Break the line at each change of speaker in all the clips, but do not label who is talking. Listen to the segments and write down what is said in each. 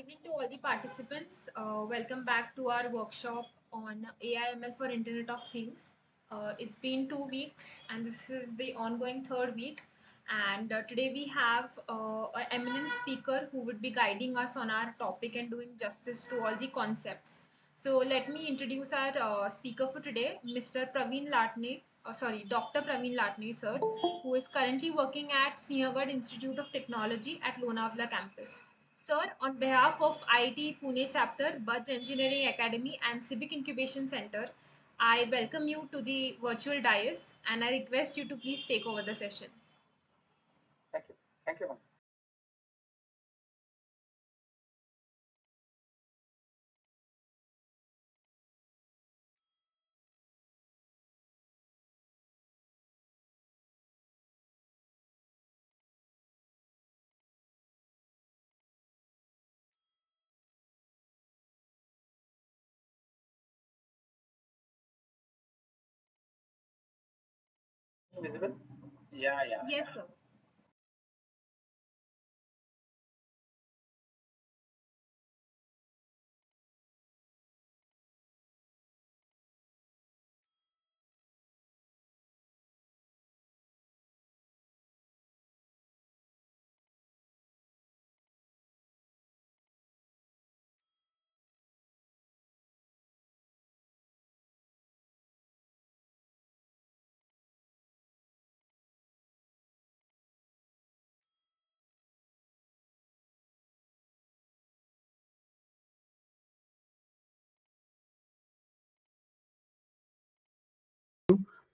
evening to all the participants. Welcome back to our workshop on AI/ML for Internet of Things. It's been 2 weeks, and this is the ongoing third week. And today we have an eminent speaker who would be guiding us on our topic and doing justice to all the concepts. So let me introduce our speaker for today, Mr. Praveen Latne. Dr. Praveen Latne, sir, who is currently working at Siahnagad Institute of Technology at Lonavala campus. Sir, on behalf of IIT Pune chapter, Buds Engineering Academy and Civic Incubation Center, I welcome you to the virtual dais and I request you to please take over the session.
Thank you. Thank you, ma'am. Visible? Yeah.
Yes, sir.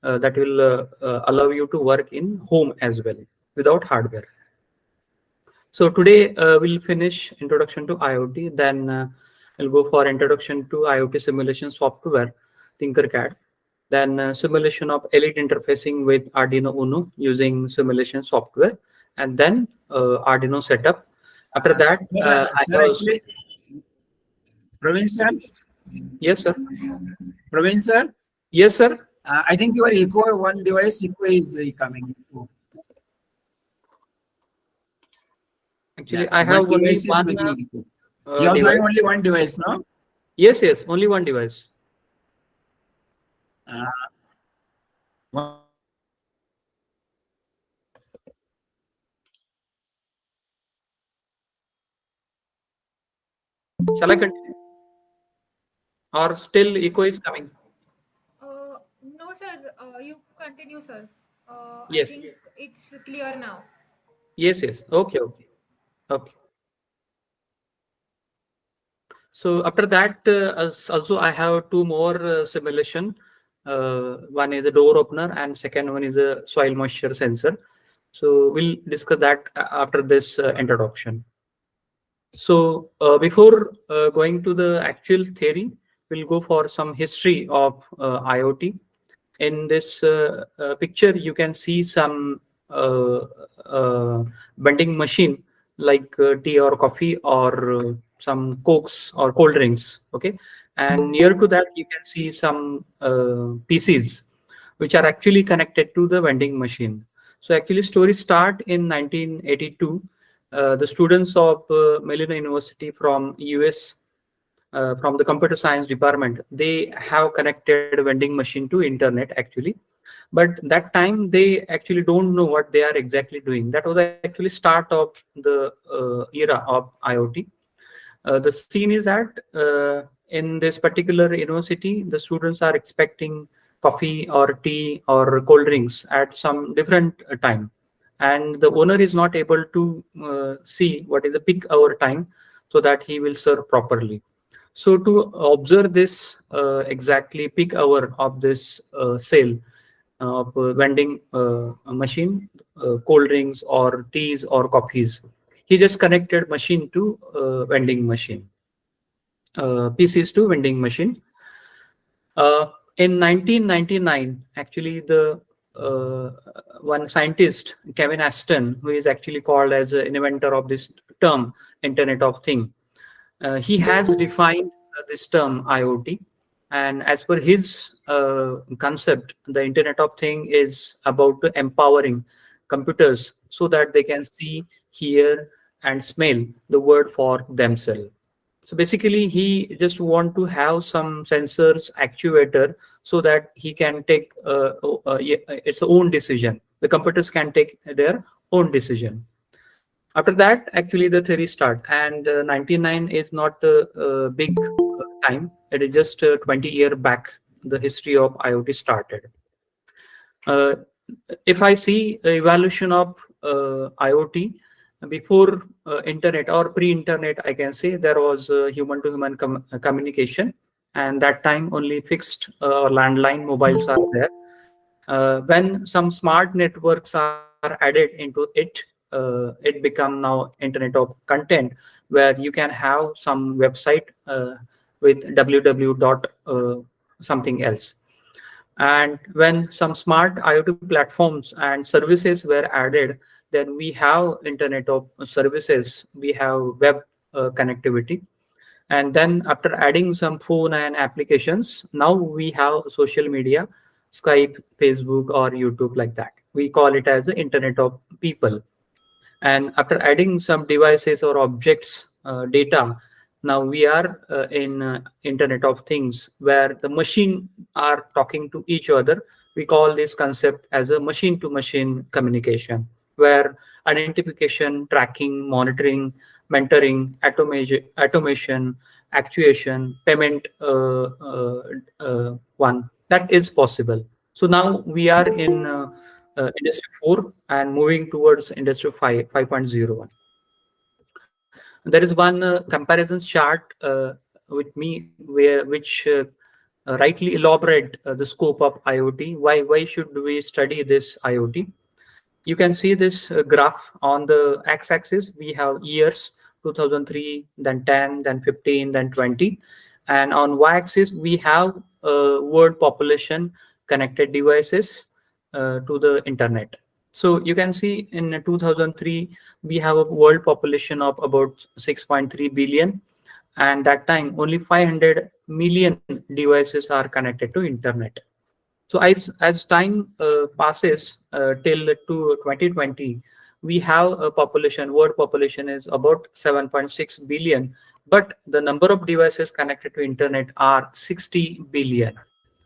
That will allow you to work in home as well without hardware. So today we'll finish introduction to IoT, then we'll go for introduction to IoT simulation software, Tinkercad, then simulation of LED interfacing with Arduino Uno using simulation software, and then Arduino setup. After that,
Praveen sir?
Yes, sir.
Praveen sir?
Yes, sir.
I think your echo one device echo is coming.
Actually, I have only one.
You are having only one device, no?
Yes, only one device. Shall I continue? Or still echo is coming?
No, sir. You continue, sir.
Yes.
I think it's clear now.
Yes. Okay. So after that, also I have two more simulation. One is a door opener and second one is a soil moisture sensor. So we'll discuss that after this introduction. So before going to the actual theory, we'll go for some history of IoT. In this picture, you can see some vending machine like tea or coffee or some cokes or cold drinks. Okay, and near to that, you can see some PCs which are actually connected to the vending machine. So actually, story start in 1982. The students of Mellon University from US, from the computer science department, they have connected vending machine to internet actually, but that time they actually don't know what they are exactly doing. That was actually start of the era of IoT. The scene is that in this particular university, the students are expecting coffee or tea or cold drinks at some different time, and the owner is not able to see what is the peak hour time so that he will serve properly. So to observe this exactly peak hour of this sale of vending machine, cold drinks or teas or coffees, he just connected machine to vending machine, PCs to vending machine. In 1999, actually, the one scientist, Kevin Aston, who is actually called as an inventor of this term, Internet of Things, he has defined this term IoT. And as per his concept, the Internet of Things is about empowering computers so that they can see, hear, and smell the world for themselves. So basically, he just want to have some sensors actuator so that he can take its own decision. The computers can take their own decision. After that, actually, the theory start. And 99 is not a big time. It is just 20 year back. The history of IoT started. Uh, if I see the evolution of IoT before internet or pre-internet, I can say there was human-to-human communication, and that time only fixed landline mobiles are there. When some smart networks are added into it, it become now Internet of Content, where you can have some website with www dot something else. And when some smart IoT platforms and services were added, then we have Internet of Services, we have web connectivity. And then after adding some phone and applications, now we have social media, Skype, Facebook, or YouTube, like that. We call it as the Internet of People. And after adding some devices or objects data, now we are in Internet of Things, where the machine are talking to each other. We call this concept as a machine to machine communication, where identification, tracking, monitoring, mentoring, automation, actuation, payment one, that is possible. So now we are in Industry 4 and moving towards Industry 5, 5.01. There is one comparison chart with me which rightly elaborate the scope of IoT. Why should we study this IoT? You can see this graph on the x-axis. We have years 2003, then 10, then 15, then 20. And on y-axis, we have world population connected devices to the internet. So you can see in 2003, we have a world population of about 6.3 billion. And that time, only 500 million devices are connected to internet. So as time passes till to 2020, we have a population, world population is about 7.6 billion, but the number of devices connected to internet are 60 billion,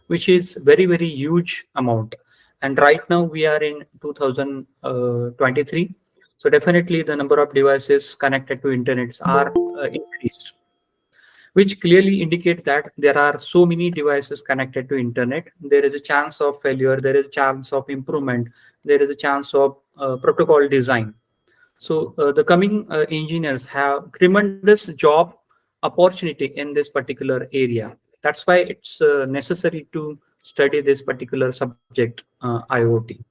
which is very huge amount. And right now we are in 2023, so definitely the number of devices connected to internet are increased, which clearly indicate that there are so many devices connected to internet. There is a chance of failure, there is a chance of improvement, there is a chance of protocol design. So the coming engineers have tremendous job opportunity in this particular area. That's why it's necessary to study this particular subject, IoT.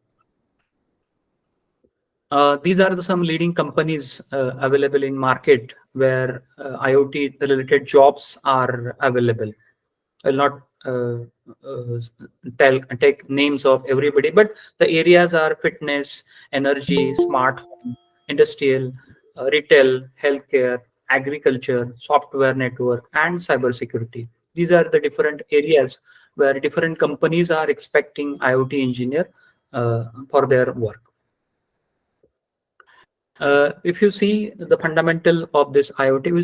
These are some leading companies available in market where IoT related jobs are available. I'll not uh, take names of everybody, but the areas are fitness, energy, smart home, industrial, retail, healthcare, agriculture, software network, and cybersecurity. These are the different areas where different companies are expecting IoT engineer for their work. If you see the fundamental of this IoT, we'll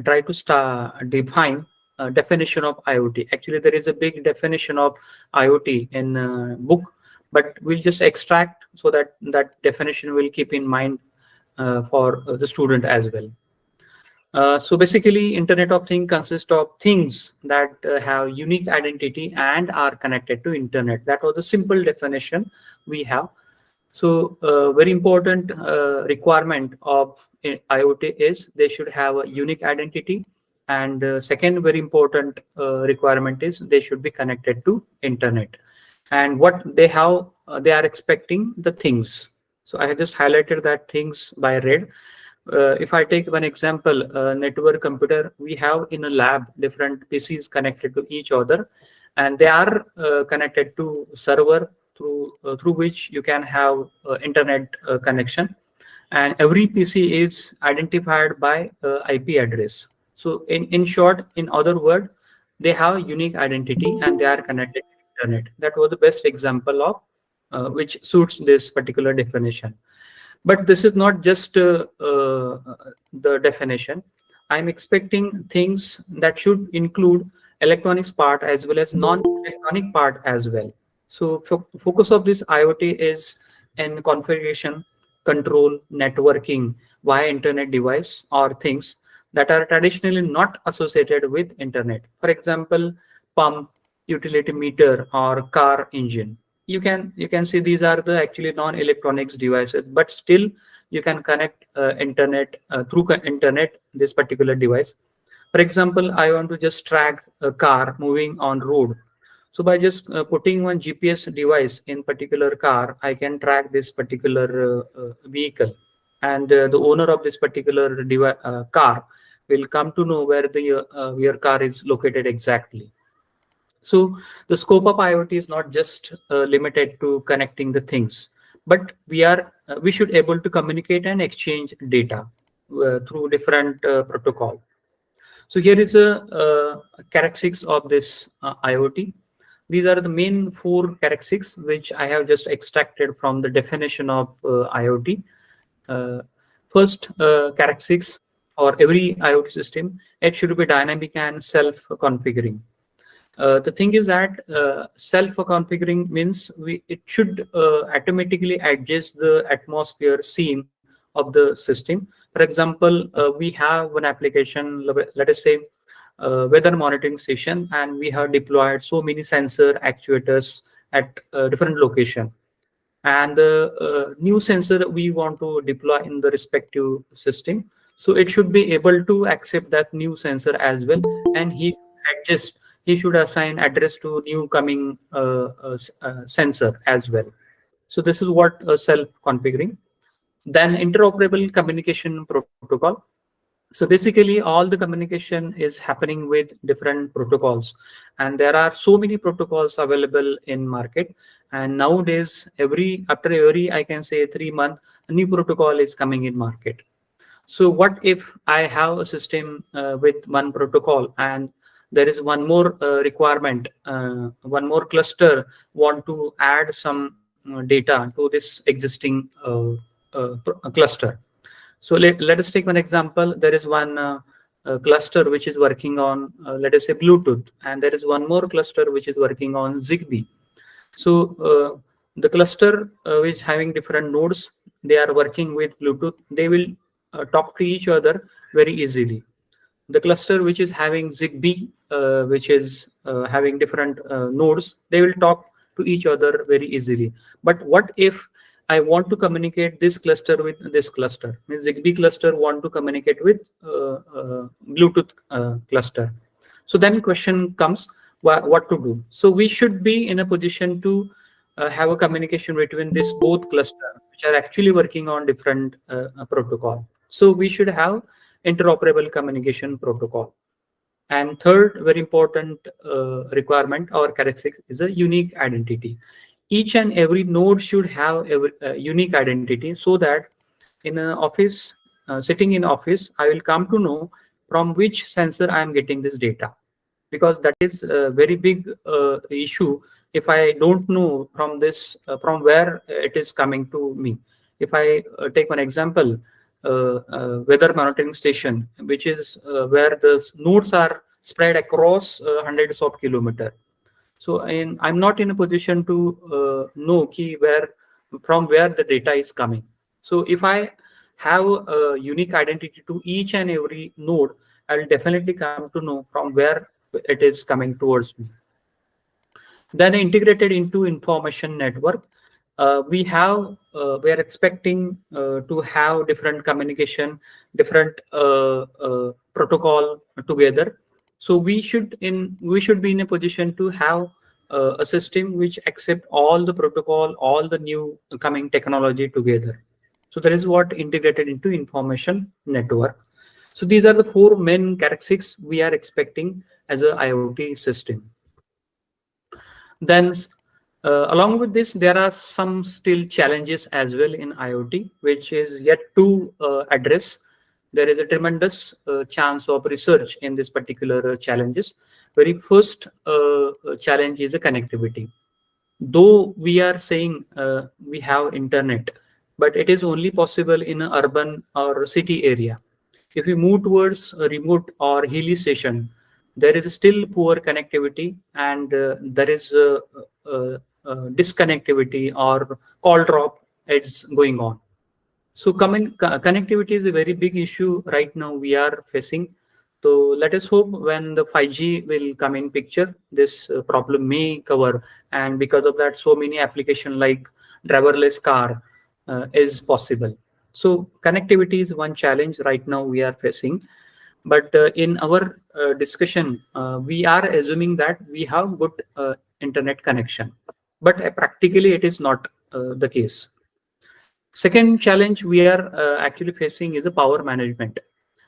try to define definition of IoT. Actually, there is a big definition of IoT in book, but we'll just extract so that that definition will keep in mind for the student as well. So basically, Internet of Things consists of things that have unique identity and are connected to internet. That was the simple definition we have. So very important requirement of IoT is they should have a unique identity. And second very important requirement is they should be connected to internet. And what they have, they are expecting the things. So I have just highlighted that things by red. If I take one example, network computer, we have in a lab different PCs connected to each other, and they are connected to server through which you can have internet connection. And every PC is identified by IP address. So in short, in other word, they have unique identity and they are connected to internet. That was the best example of which suits this particular definition. But this is not just the definition. I'm expecting things that should include electronics part as well as non-electronic part as well. So focus of this IoT is in configuration, control, networking via internet device or things that are traditionally not associated with internet. For example, pump, utility meter, or car engine. You can see these are the actually non-electronics devices, but still you can connect internet through internet this particular device. For example, I want to just track a car moving on road. So by just putting one GPS device in particular car, I can track this particular vehicle, and the owner of this particular car will come to know where car is located exactly. So the scope of IoT is not just limited to connecting the things, but we should able to communicate and exchange data through different protocol. So here is a characteristics of this IoT. These are the main four characteristics which I have just extracted from the definition of IoT. Uh, First characteristics for every IoT system, it should be dynamic and self-configuring. The thing is that self-configuring means it should automatically adjust the atmosphere scene of the system. For example, we have one application, let us say weather monitoring station, and we have deployed so many sensor actuators at different location. And the new sensor that we want to deploy in the respective system, so it should be able to accept that new sensor as well, and he should assign address to new coming sensor as well. So this is what self configuring. Then interoperable communication protocol. So basically all the communication is happening with different protocols, and there are so many protocols available in market. And nowadays after every, I can say, 3 months, a new protocol is coming in market. So what if I have a system with one protocol, and there is one more requirement, one more cluster want to add some data to this existing cluster. So let us take one example. There is one cluster which is working on, let us say, Bluetooth, and there is one more cluster which is working on Zigbee. So the cluster is having different nodes. They are working with Bluetooth. They will talk to each other very easily. The cluster which is having Zigbee, which is having different nodes, they will talk to each other very easily. But what if I want to communicate this cluster with this cluster? Means Zigbee cluster want to communicate with Bluetooth cluster. So then question comes, what to do? So we should be in a position to have a communication between this both cluster, which are actually working on different protocol. So we should have interoperable communication protocol. And third, very important requirement or characteristic is a unique identity. Each and every node should have a unique identity, so that in an office, sitting in office, I will come to know from which sensor I am getting this data, because that is a very big issue. If I don't know from this from where it is coming to me. If I take one example, weather monitoring station, which is where the nodes are spread across hundreds of kilometers. So I'm not in a position to know from where the data is coming. So if I have a unique identity to each and every node, I will definitely come to know from where it is coming towards me. Then integrated into information network, we are expecting to have different communication, different protocol together. So we should be in a position to have a system which accept all the protocol, all the new coming technology together. So that is what integrated into information network. So these are the four main characteristics we are expecting as a IoT system. Then along with this, there are some still challenges as well in IoT, which is yet to address. There is a tremendous chance of research in this particular challenges. Very first challenge is the connectivity. Though we are saying we have internet, but it is only possible in an urban or city area. If we move towards a remote or hilly station, there is still poor connectivity, and there is disconnectivity or call drop. It's going on. So connectivity is a very big issue right now we are facing. So let us hope when the 5G will come in picture, this problem may cover. And because of that, so many application like driverless car is possible. So connectivity is one challenge right now we are facing. But in our discussion, we are assuming that we have good internet connection. But practically, it is not the case. Second challenge we are actually facing is the power management.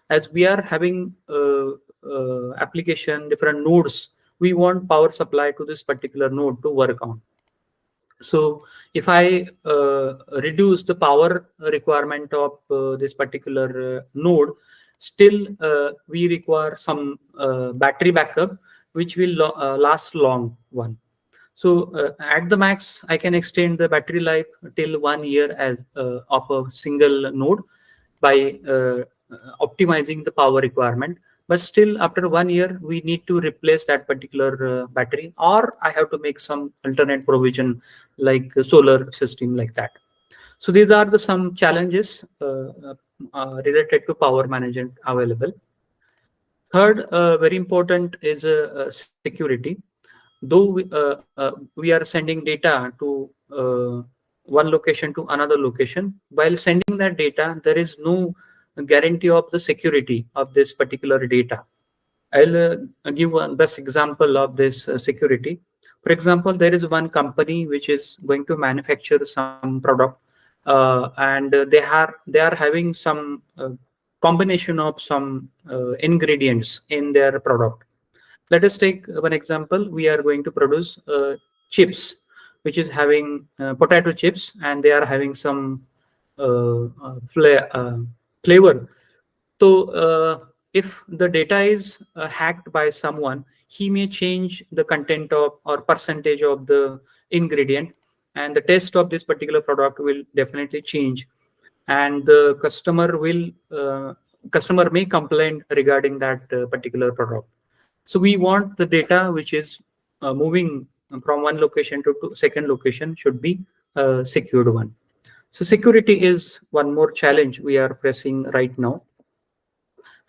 As we are having application, different nodes, we want power supply to this particular node to work on. So if I reduce the power requirement of this particular node, still we require some battery backup, which will last long one. So at the max, I can extend the battery life till 1 year as of a single node by optimizing the power requirement. But still, after 1 year, we need to replace that particular battery, or I have to make some alternate provision like a solar system like that. So these are the some challenges related to power management available. Third, very important is security. Though we are sending data to one location to another location, while sending that data, there is no guarantee of the security of this particular data. I'll give one best example of this security. For example, there is one company which is going to manufacture some product, and they are having some combination of some ingredients in their product. Let us take one example. We are going to produce chips, which is having potato chips, and they are having some flavor. So if the data is hacked by someone, he may change the content of or percentage of the ingredient, and the taste of this particular product will definitely change, and the customer may complain regarding that particular product. So we want the data which is moving from one location to second location should be a secured one. So security is one more challenge we are facing right now.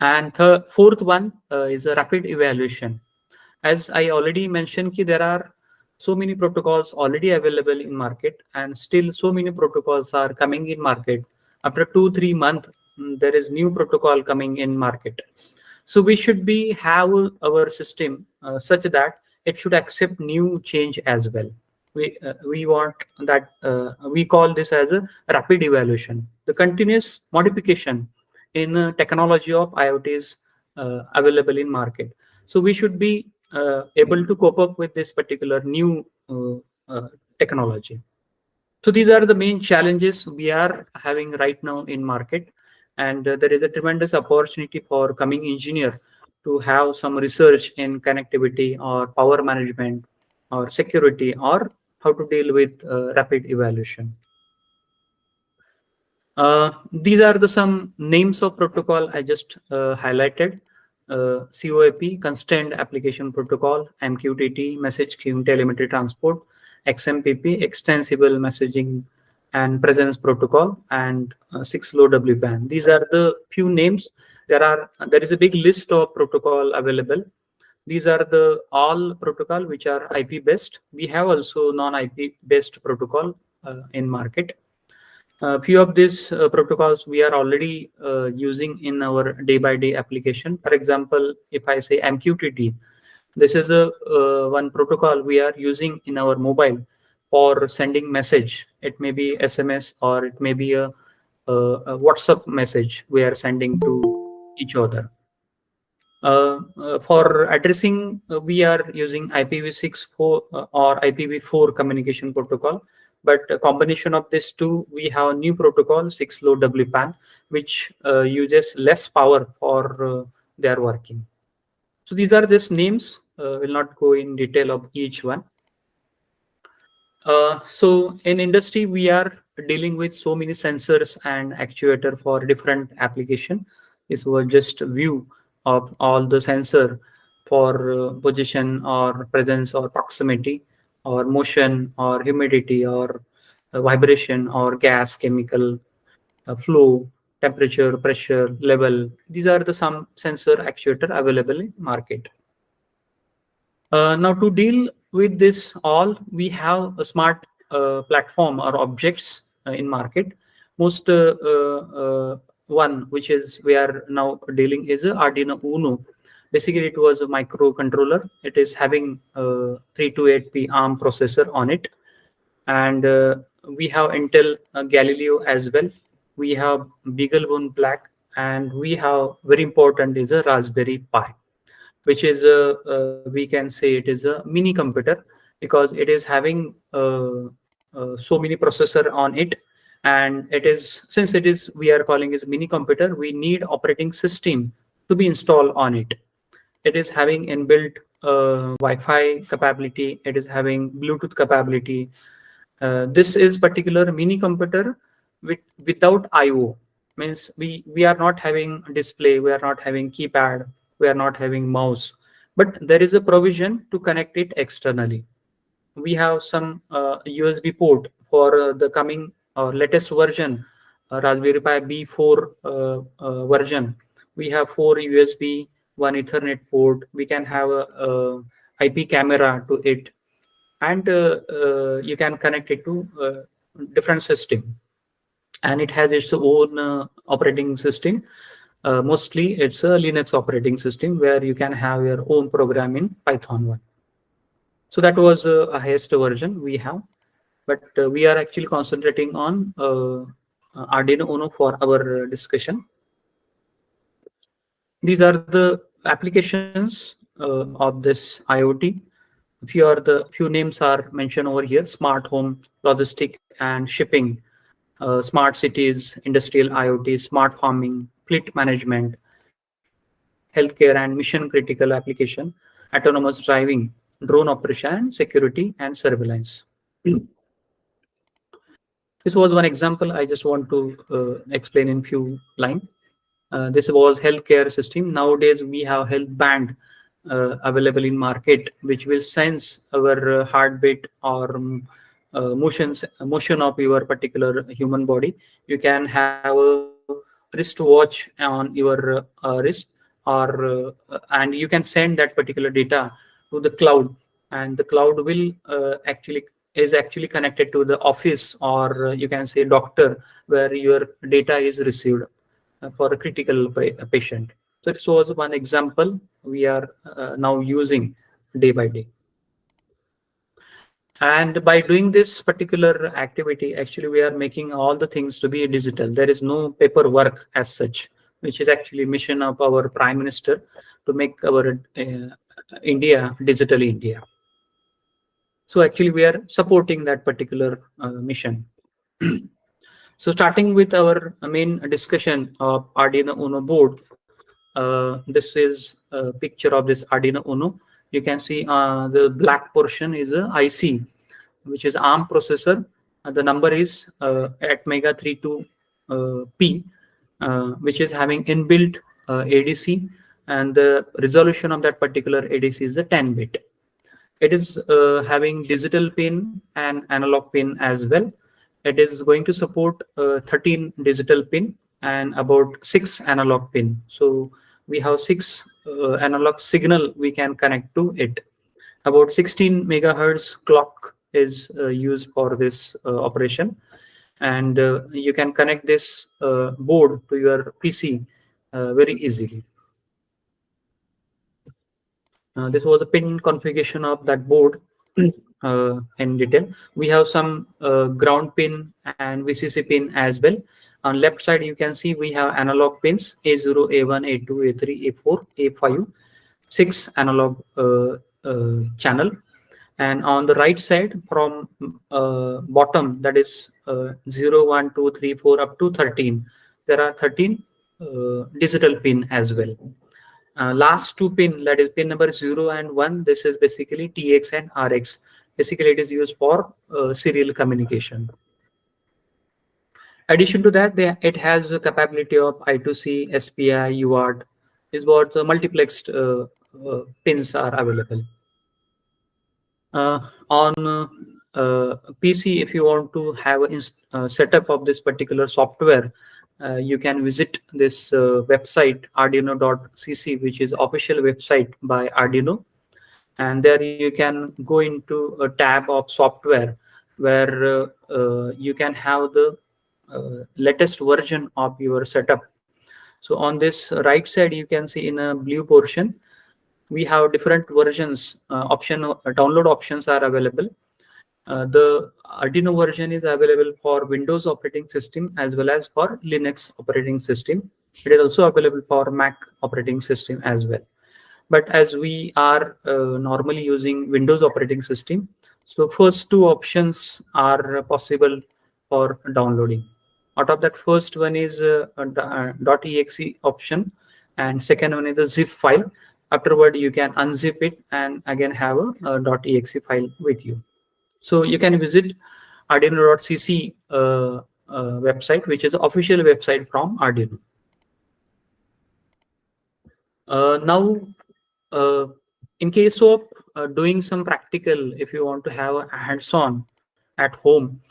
And the fourth one is a rapid evaluation. As I already mentioned, there are so many protocols already available in market, and still so many protocols are coming in market. After 2 3 months, there is new protocol coming in market. So we should be have our system such that it should accept new change as well. We want that we call this as a rapid evaluation. The continuous modification in technology of IoT is available in market. So we should be able to cope up with this particular new technology. So these are the main challenges we are having right now in market, and there is a tremendous opportunity for coming engineer to have some research in connectivity or power management or security or how to deal with rapid evaluation. These are the some names of protocol I just highlighted. COAP, Constant Application Protocol; MQTT, Message Queuing Telemetry Transport; XMPP, Extensible Messaging and Presence Protocol; and 6LoWPAN. These are the few names. There is a big list of protocol available. These are the all protocol which are IP based. We have also non-IP based protocol in market. Few of these protocols we are already using in our day-by-day application. For example, if I say MQTT, this is a one protocol we are using in our mobile for sending message. It may be SMS or it may be a WhatsApp message we are sending to each other. For addressing, we are using IPv6 or IPv4 communication protocol. But a combination of these two, we have a new protocol, 6LoWPAN, which uses less power for their working. So these are just names. Will not go in detail of each one. So in industry, we are dealing with so many sensors and actuator for different application. This was just a view of all the sensor for position or presence or proximity or motion or humidity or vibration or gas, chemical, flow, temperature, pressure, level. These are the some sensor actuator available in market. Now to deal with this all, we have a smart platform or objects in market. Most one which is we are now dealing is a Arduino Uno. Basically, it was a microcontroller. It is having 328P ARM processor on it, and we have Intel Galileo as well. We have BeagleBone Black, and we have very important is a Raspberry Pi, which is we can say it is a mini computer because it is having so many processor on it, and it is since it is we are calling it mini computer, we need operating system to be installed on it. It is having inbuilt Wi-Fi capability. It is having Bluetooth capability. This is particular mini computer without I/O. Means we are not having display, we are not having keypad, we are not having mouse, but there is a provision to connect it externally. We have some USB port for the coming latest version, Raspberry Pi B4 version. We have 4 USB, one Ethernet port. We can have a IP camera to it, and you can connect it to different system. And it has its own operating system. Mostly, it's a Linux operating system where you can have your own program in Python 1. So that was a highest version we have, but we are actually concentrating on Arduino Uno for our discussion. These are the applications of this IoT. Few names are mentioned over here: smart home, logistic and shipping, smart cities, industrial IoT, smart farming, fleet management, healthcare and mission critical application, autonomous driving, drone operation, security and surveillance. This was one example. I just want to explain in few lines. This was healthcare system. Nowadays, we have health band available in market, which will sense our heartbeat or motion of your particular human body. You can have a wristwatch on your wrist, or and you can send that particular data to the cloud, and the cloud will actually is actually connected to the office, or you can say doctor, where your data is received for a critical patient. So this was one example we are now using day by day. And by doing this particular activity, actually we are making all the things to be digital. There is no paperwork as such, which is actually mission of our Prime Minister to make our India digital India. So actually we are supporting that particular mission. So starting with our main discussion of Arduino Uno board, this is a picture of this Arduino Uno. You can see the black portion is a IC, which is ARM processor. The number is ATmega 32P, which is having inbuilt ADC, and the resolution of that particular ADC is a 10-bit. It is having digital pin and analog pin as well. It is going to support 13 digital pin and about 6 analog pin. So we have 6 analog signal we can connect to it. About 16 megahertz clock is used for this operation, and you can connect this board to your PC very easily. This was a pin configuration of that board in detail. We have some ground pin and VCC pin as well. On left side, you can see we have analog pins A0, A1, A2, A3, A4, A5, 6 analog channel. And on the right side, from bottom, that is 0, 1, 2, 3, 4 up to 13, there are 13 digital pin as well. Last 2 pin, that is pin number 0 and 1, this is basically TX and RX. Basically, it is used for serial communication. Addition to that, it has the capability of I2C, SPI, UART, is what the multiplexed pins are available. On PC, if you want to have a setup of this particular software, you can visit this website arduino.cc, which is official website by Arduino, and there you can go into a tab of software where you can have the latest version of your setup. So on this right side, you can see in a blue portion, we have different versions. Download options are available. The Arduino version is available for Windows operating system as well as for Linux operating system. It is also available for Mac operating system as well. But as we are normally using Windows operating system, so first two options are possible for downloading. Out of that, first one is .exe option, and second one is a zip file. Afterward, you can unzip it and again have a .exe file with you. So you can visit arduino.cc website, which is the official website from Arduino. Now, uh, in case of doing some practical, if you want to have a hands-on at home,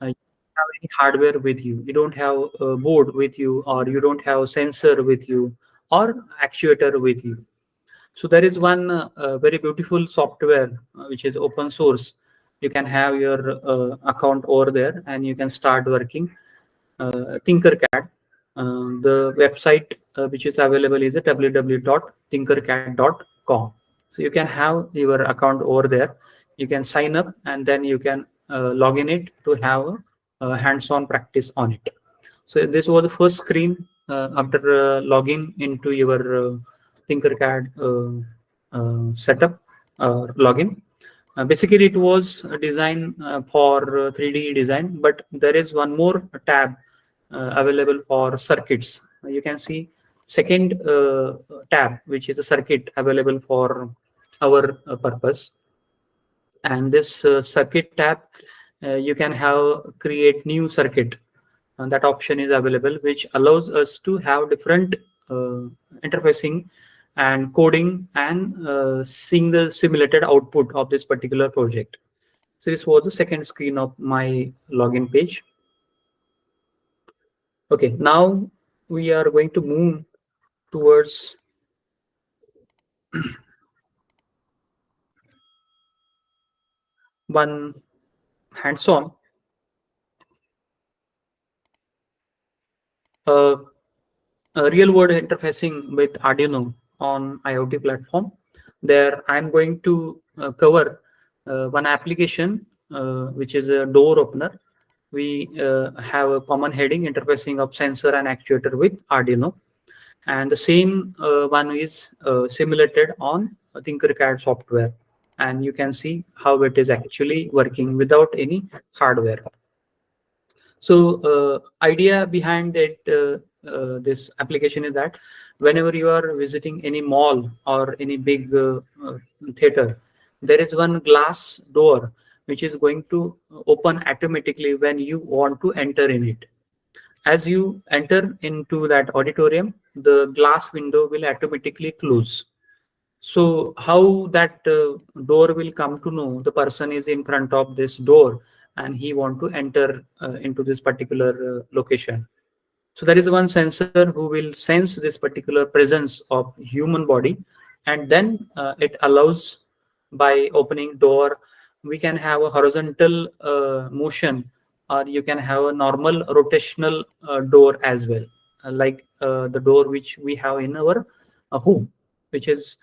you don't have any hardware with you don't have a board with you, or you don't have a sensor with you, or actuator with you. So there is one very beautiful software which is open source. You can have your account over there and you can start working. Tinkercad. The website which is available is www.tinkercad.com. So you can have your account over there. You can sign up and then you can log in it to have a hands-on practice on it. So this was the first screen after logging into your Tinkercad setup or login. Basically, it was designed for 3D design, but there is one more tab available for circuits. You can see second tab, which is a circuit available for our purpose. And this circuit tab, you can have create new circuit. And that option is available, which allows us to have different interfacing and coding and seeing the simulated output of this particular project. So this was the second screen of my login page. Okay, now we are going to move towards one hands-on uh, real world interfacing with Arduino on IoT platform. There I'm going to cover one application which is a door opener. We have a common heading interfacing of sensor and actuator with Arduino, and the same one is simulated on Tinkercad software, and you can see how it is actually working without any hardware. So idea behind it, this application is that whenever you are visiting any mall or any big theater, there is one glass door which is going to open automatically when you want to enter in it. As you enter into that auditorium, the glass window will automatically close. So how that door will come to know the person is in front of this door and he want to enter into this particular location. So there is one sensor who will sense this particular presence of human body, and then it allows by opening door, we can have a horizontal motion, or you can have a normal rotational door as well, like the door which we have in our home, which is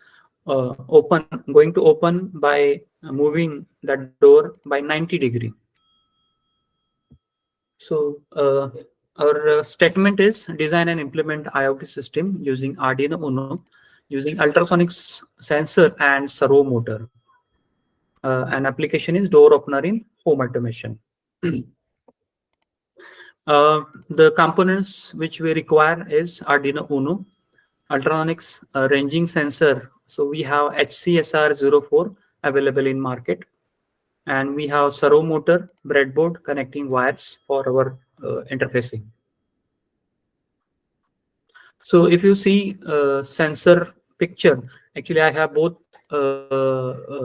going to open by moving that door by 90°. So our statement is design and implement IoT system using Arduino Uno, using ultrasonic sensor and servo motor. An application is door opener in home automation. The components which we require is Arduino Uno, ultrasonics ranging sensor. So we have HCSR04 available in market. and we have servo motor, breadboard connecting wires for our interfacing. So if you see sensor picture, actually I have both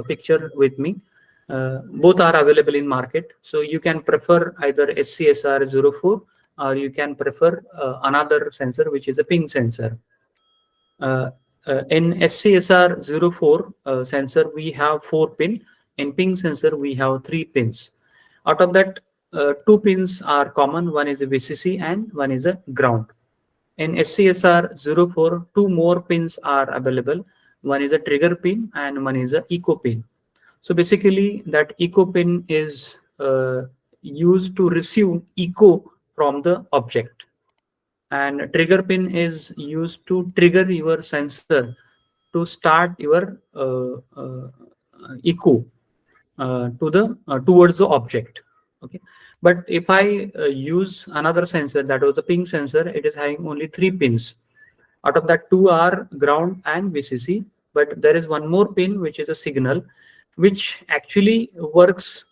picture with me. Both are available in market. So you can prefer either SCSR04 or you can prefer another sensor which is a ping sensor. Uh, in SCSR04 sensor we have 4 pin. In ping sensor we have 3 pins. Out of that, 2 pins are common. One is a VCC and one is a ground. In SCSR04, 2 more pins are available. One is a trigger pin and one is a echo pin. So basically that echo pin is used to receive echo from the object, and trigger pin is used to trigger your sensor to start your echo to the towards the object. Okay, but if I use another sensor, that was a ping sensor, it is having only 3 pins. Out of that, 2 are ground and VCC, but there is one more pin which is a signal, which actually works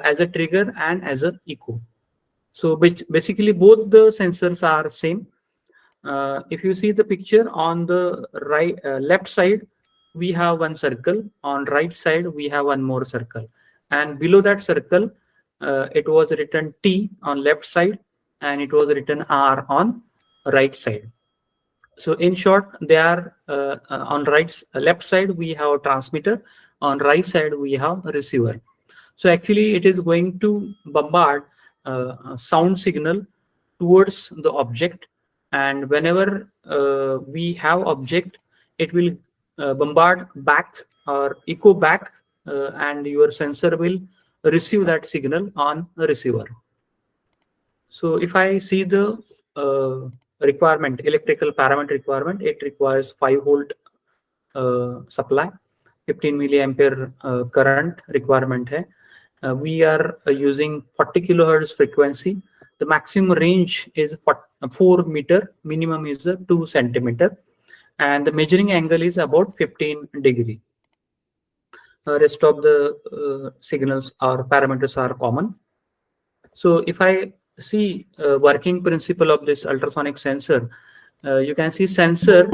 as a trigger and as a echo. So basically both the sensors are same. If you see the picture on the left side, we have one circle. On right side, we have one more circle. And below that circle, it was written T on left side and it was written R on right side. So in short, they are on left side, we have a transmitter. On right side, we have a receiver. So actually it is going to bombard a sound signal towards the object, and whenever we have object, it will bombard back or echo back, and your sensor will receive that signal on the receiver. So if I see the requirement, electrical parameter requirement, it requires 5-volt supply, 15 milliampere current requirement hai. We are using 40 kilohertz frequency. The maximum range is 4 meter, minimum is 2 centimeter, and the measuring angle is about 15 degree. Rest of the signals or parameters are common. So if I see working principle of this ultrasonic sensor, you can see sensor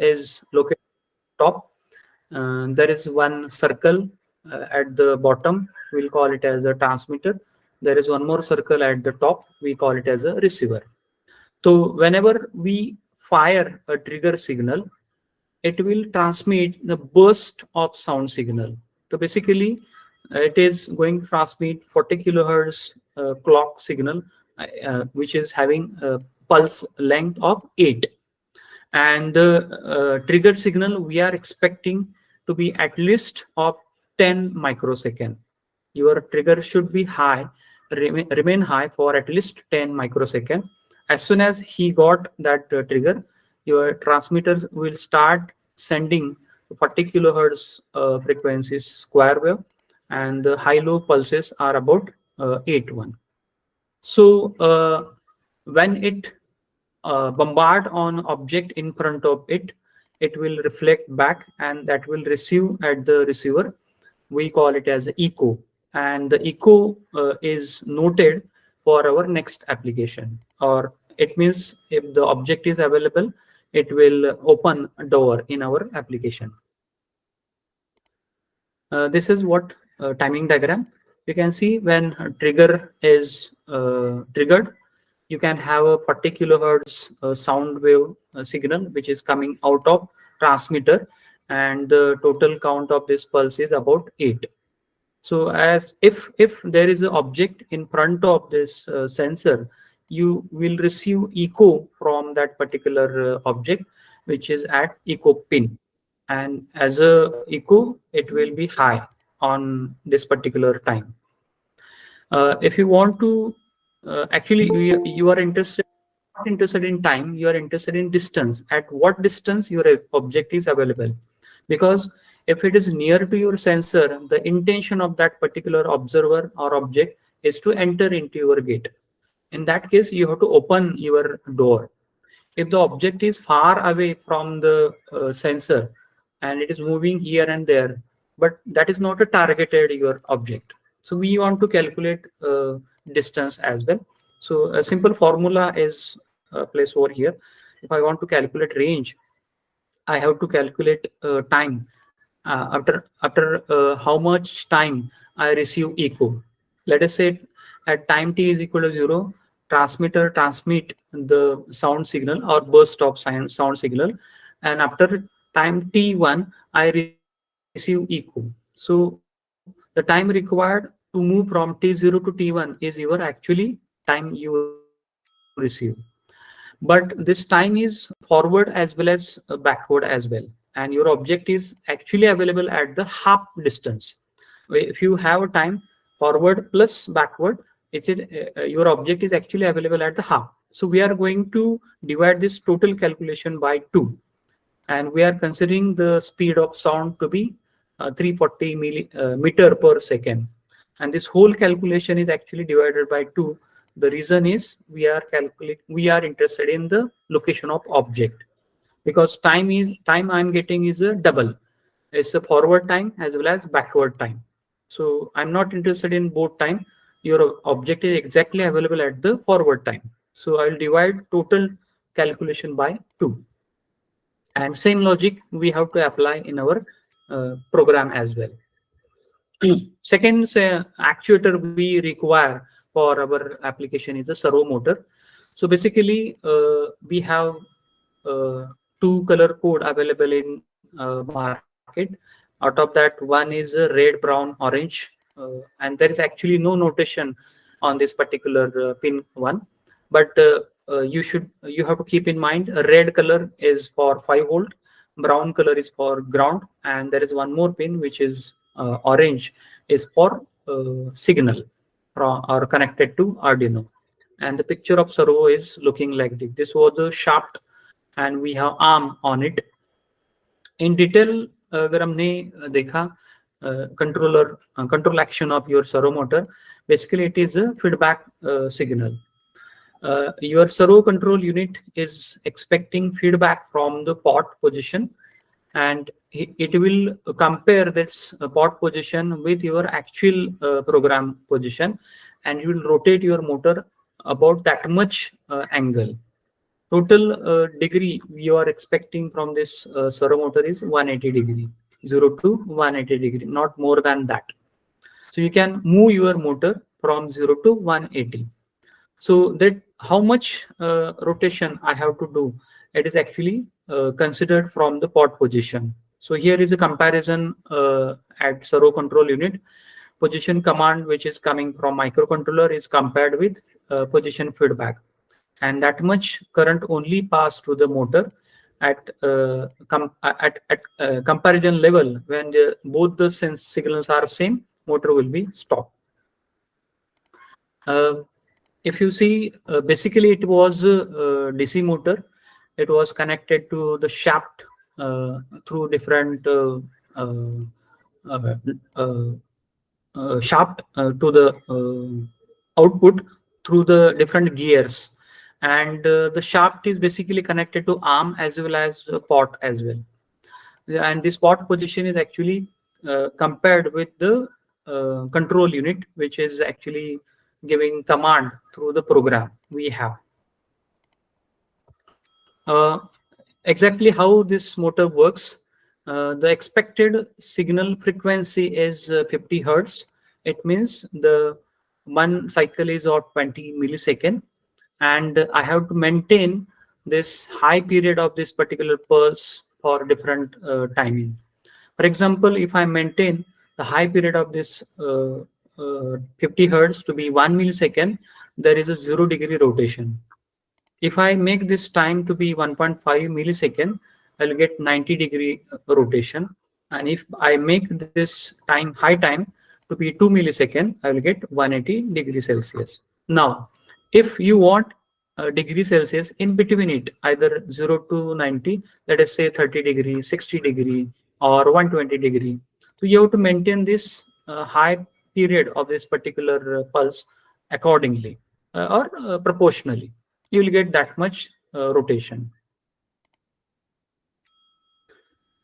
is located top. There is one circle at the bottom. We'll call it as a transmitter. There is one more circle at the top. We call it as a receiver. So whenever we fire a trigger signal, it will transmit the burst of sound signal. So basically, it is going to transmit 40 kilohertz clock signal, which is having a pulse length of 8. And the trigger signal we are expecting to be at least of 10 microsecond. Your trigger should be high, remain high for at least 10 microsecond. As soon as he got that trigger, your transmitters will start sending 40 kilohertz frequencies square wave, and the high-low pulses are about 8-1. So when it bombard on object in front of it, it will reflect back and that will receive at the receiver. We call it as echo, and the echo is noted for our next application, or it means if the object is available, it will open a door in our application. This is what timing diagram. You can see when a trigger is triggered, you can have a 40 kilohertz sound wave signal which is coming out of transmitter, and the total count of this pulse is about 8. So as if there is an object in front of this sensor, you will receive echo from that particular object which is at echo pin, and as a echo it will be high on this particular time. If you want to actually you are interested, not interested in time, you are interested in distance, at what distance your object is available. Because if it is near to your sensor, the intention of that particular observer or object is to enter into your gate. In that case, you have to open your door. If the object is far away from the sensor and it is moving here and there, but that is not a targeted your object, So we want to calculate distance as well. So a simple formula is placed over here. If I want to calculate range, I have to calculate time after how much time I receive echo. Let us say at time t is equal to 0, transmitter transmit the sound signal or burst of sound signal, and after time t1 I receive echo. So the time required to move from t0 to t1 is your actually time you receive. But this time is forward as well as backward as well, and your object is actually available at the half distance. If you have a time forward plus backward, your object is actually available at the half. So we are going to divide this total calculation by 2, and we are considering the speed of sound to be 340 meter per second, and this whole calculation is actually divided by 2. The reason is we are interested in the location of object, because time I'm getting is a double. It's a forward time as well as backward time. So I'm not interested in both time. Your object is exactly available at the forward time, so I'll divide total calculation by 2. And same logic we have to apply in our program as well. Second actuator we require for our application is a servo motor. So basically we have two color code available in market. Out of that, one is red, brown, orange, and there is actually no notation on this particular pin one. But you have to keep in mind red color is for 5 volt, brown color is for ground, and there is one more pin which is orange is for signal or connected to Arduino. And the picture of servo is looking like this. This was the shaft, and we have arm on it. In detail अगर हमने देखा control action of your servo motor, basically it is a feedback signal. Your servo control unit is expecting feedback from the pot position, and it will compare this pot position with your actual program position, and you will rotate your motor about that much angle. Total degree you are expecting from this servo motor is 180 degree, 0 to 180 degree, not more than that. So you can move your motor from 0 to 180. So that how much rotation I have to do, it is actually considered from the pot position. So here is a comparison at servo control unit. Position command which is coming from microcontroller is compared with position feedback, and that much current only pass to the motor at comparison level. When both the sense signals are same, motor will be stopped. If you see, basically it was a DC motor. It was connected to the shaft through different uh, uh, shaft to the output through the different gears, and the shaft is basically connected to arm as well as pot as well. And this pot position is actually compared with the control unit, which is actually giving command through the program we have. Exactly how this motor works, the expected signal frequency is 50 hertz. It means the one cycle is of 20 millisecond, and I have to maintain this high period of this particular pulse for different timing. For example, if I maintain the high period of this 50 hertz to be 1 millisecond, there is a 0 degree rotation. If I make this time to be 1.5 millisecond, I'll get 90 degree rotation. And if I make this high time to be 2 millisecond, I will get 180 degrees Celsius. Now, if you want degree Celsius in between it, either 0 to 90, let us say 30 degree, 60 degree, or 120 degree. So you have to maintain this high period of this particular pulse accordingly or proportionally. You will get that much rotation.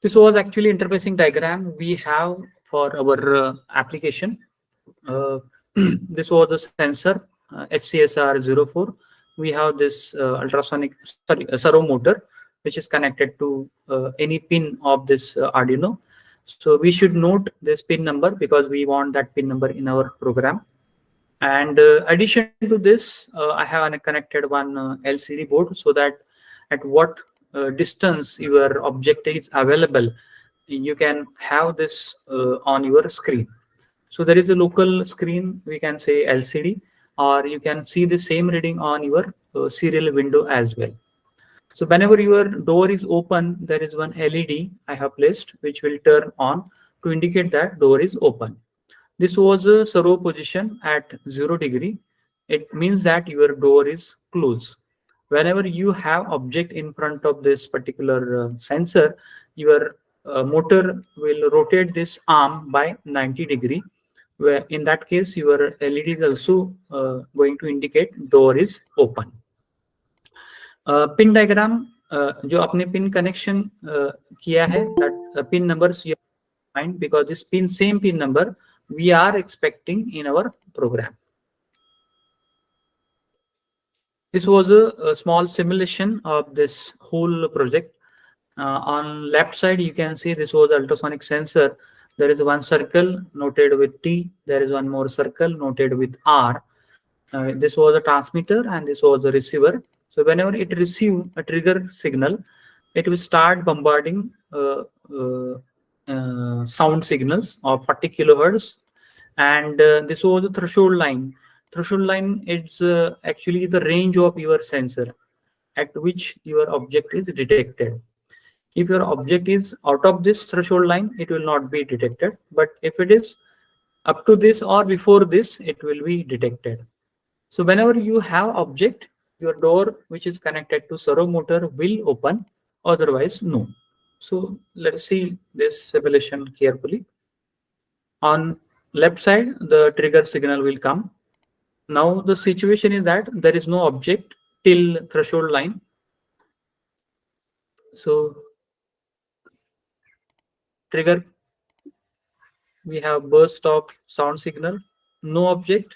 This was actually interfacing diagram we have for our application. Uh, this was the sensor HCSR04. We have this ultrasonic, sorry, servo motor, which is connected to any pin of this Arduino. So we should note this pin number because we want that pin number in our program. And addition to this, I have connected one LCD board so that at what distance your object is available, you can have this on your screen. So there is a local screen, we can say LCD, or you can see the same reading on your serial window as well. So whenever your door is open, there is one LED I have placed, which will turn on to indicate that door is open. This was a servo position at 0 degree. It means that your door is closed. Whenever you have object in front of this particular sensor, your motor will rotate this arm by 90 degree. Where in that case, your LED is also going to indicate door is open. Pin diagram जो आपने pin connection किया है, that pin numbers you find because this same pin number we are expecting in our program. This was a small simulation of this whole project. On left side, you can see this was the ultrasonic sensor. There is one circle noted with T. There is one more circle noted with R. This was a transmitter and this was a receiver. So whenever it receives a trigger signal, it will start bombarding sound signals of 40 kilohertz. And this was the threshold line. Threshold line is actually the range of your sensor at which your object is detected. If your object is out of this threshold line, it will not be detected. But if it is up to this or before this, it will be detected. So whenever you have object, your door which is connected to servo motor will open, otherwise no. So let's see this simulation carefully. On left side, the trigger signal will come. Now the situation is that there is no object till threshold line. So trigger, we have burst of sound signal, no object.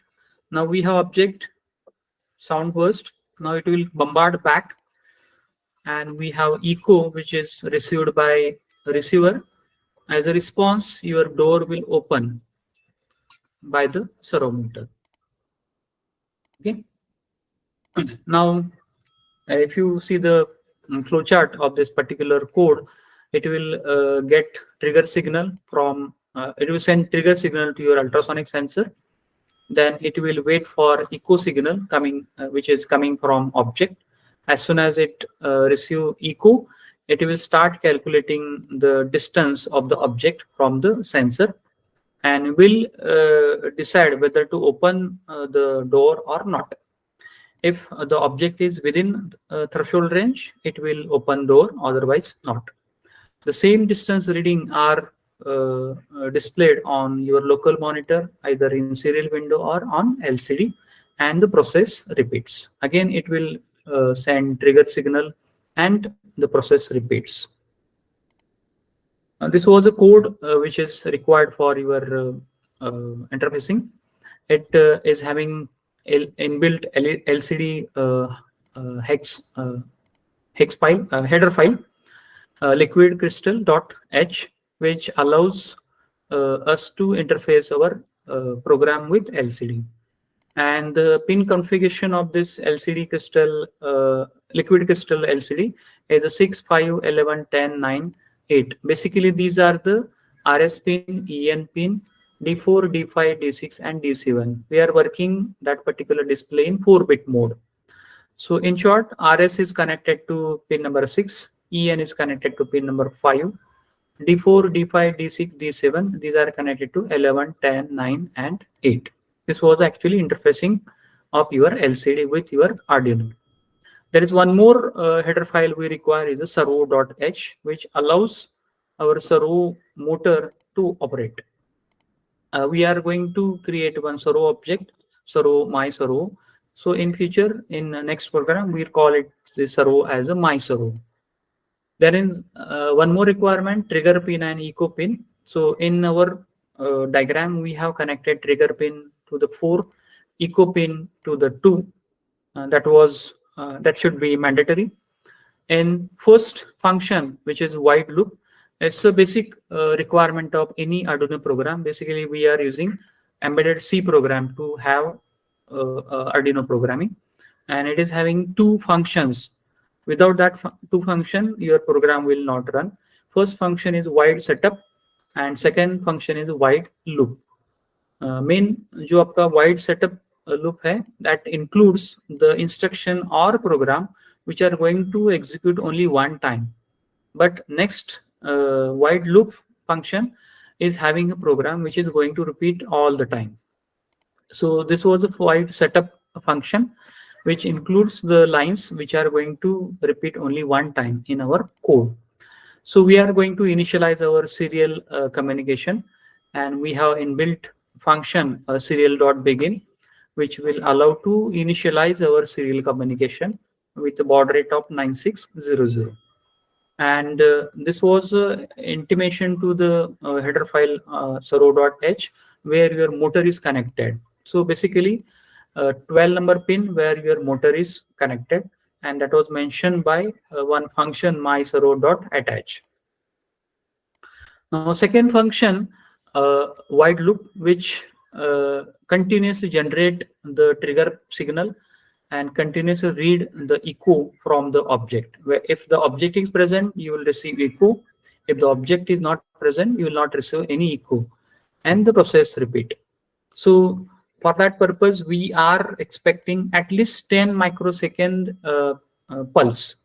Now we have object, sound burst. Now it will bombard back, and we have echo which is received by receiver. As a response, your door will open by the servo motor. Okay. Now, if you see the flowchart of this particular code, it will get trigger signal from, it will send trigger signal to your ultrasonic sensor. Then it will wait for echo signal coming, which is coming from object. As soon as it receive echo, it will start calculating the distance of the object from the sensor and will decide whether to open the door or not. If the object is within threshold range, it will open door, otherwise not. The same distance reading are displayed on your local monitor, either in serial window or on LCD, and the process repeats. Again, it will send trigger signal and the process repeats. This was a code which is required for your interfacing. It is having inbuilt LCD hex file, header file, liquid crystal.h, which allows us to interface our program with LCD. And the pin configuration of this LCD crystal, liquid crystal LCD is a 6, 5, 11, 10, 9, 8. Basically, these are the RS pin, EN pin, D4, D5, D6, and D7. We are working that particular display in 4-bit mode. So in short, RS is connected to pin number 6, EN is connected to pin number 5, D4, D5, D6, D7, these are connected to 11, 10, 9, and 8. This was actually interfacing of your LCD with your Arduino. There is one more header file we require is a servo.h, which allows our servo motor to operate. We are going to create one servo object, servo my servo. So in future, in the next program, we'll call it the servo as a my servo. There is one more requirement, trigger pin and echo pin. So in our diagram, we have connected trigger pin to the 4, echo pin to the 2. That should be mandatory. And first function, which is white loop, it's a basic requirement of any Arduino program. Basically, we are using embedded C program to have Arduino programming, and it is having two functions. Without that two function, your program will not run. First function is white setup, and second function is white loop. Main जो आपका wide setup loop है, that includes the instruction or program which are going to execute only one time. But next wide loop function is having a program which is going to repeat all the time. So this was the wide setup function, which includes the lines which are going to repeat only one time in our code. So we are going to initialize our serial communication, and we have inbuilt function serial.begin, which will allow to initialize our serial communication with a baud rate of 9600. And this was intimation to the header file servo.h, where your motor is connected. So basically 12 number pin where your motor is connected, and that was mentioned by one function myservo.attach. Now second function, wide loop, which continuously generate the trigger signal and continuously read the echo from the object. Where if the object is present, you will receive echo. If the object is not present, you will not receive any echo, and the process repeat. So for that purpose, we are expecting at least 10 microsecond pulse.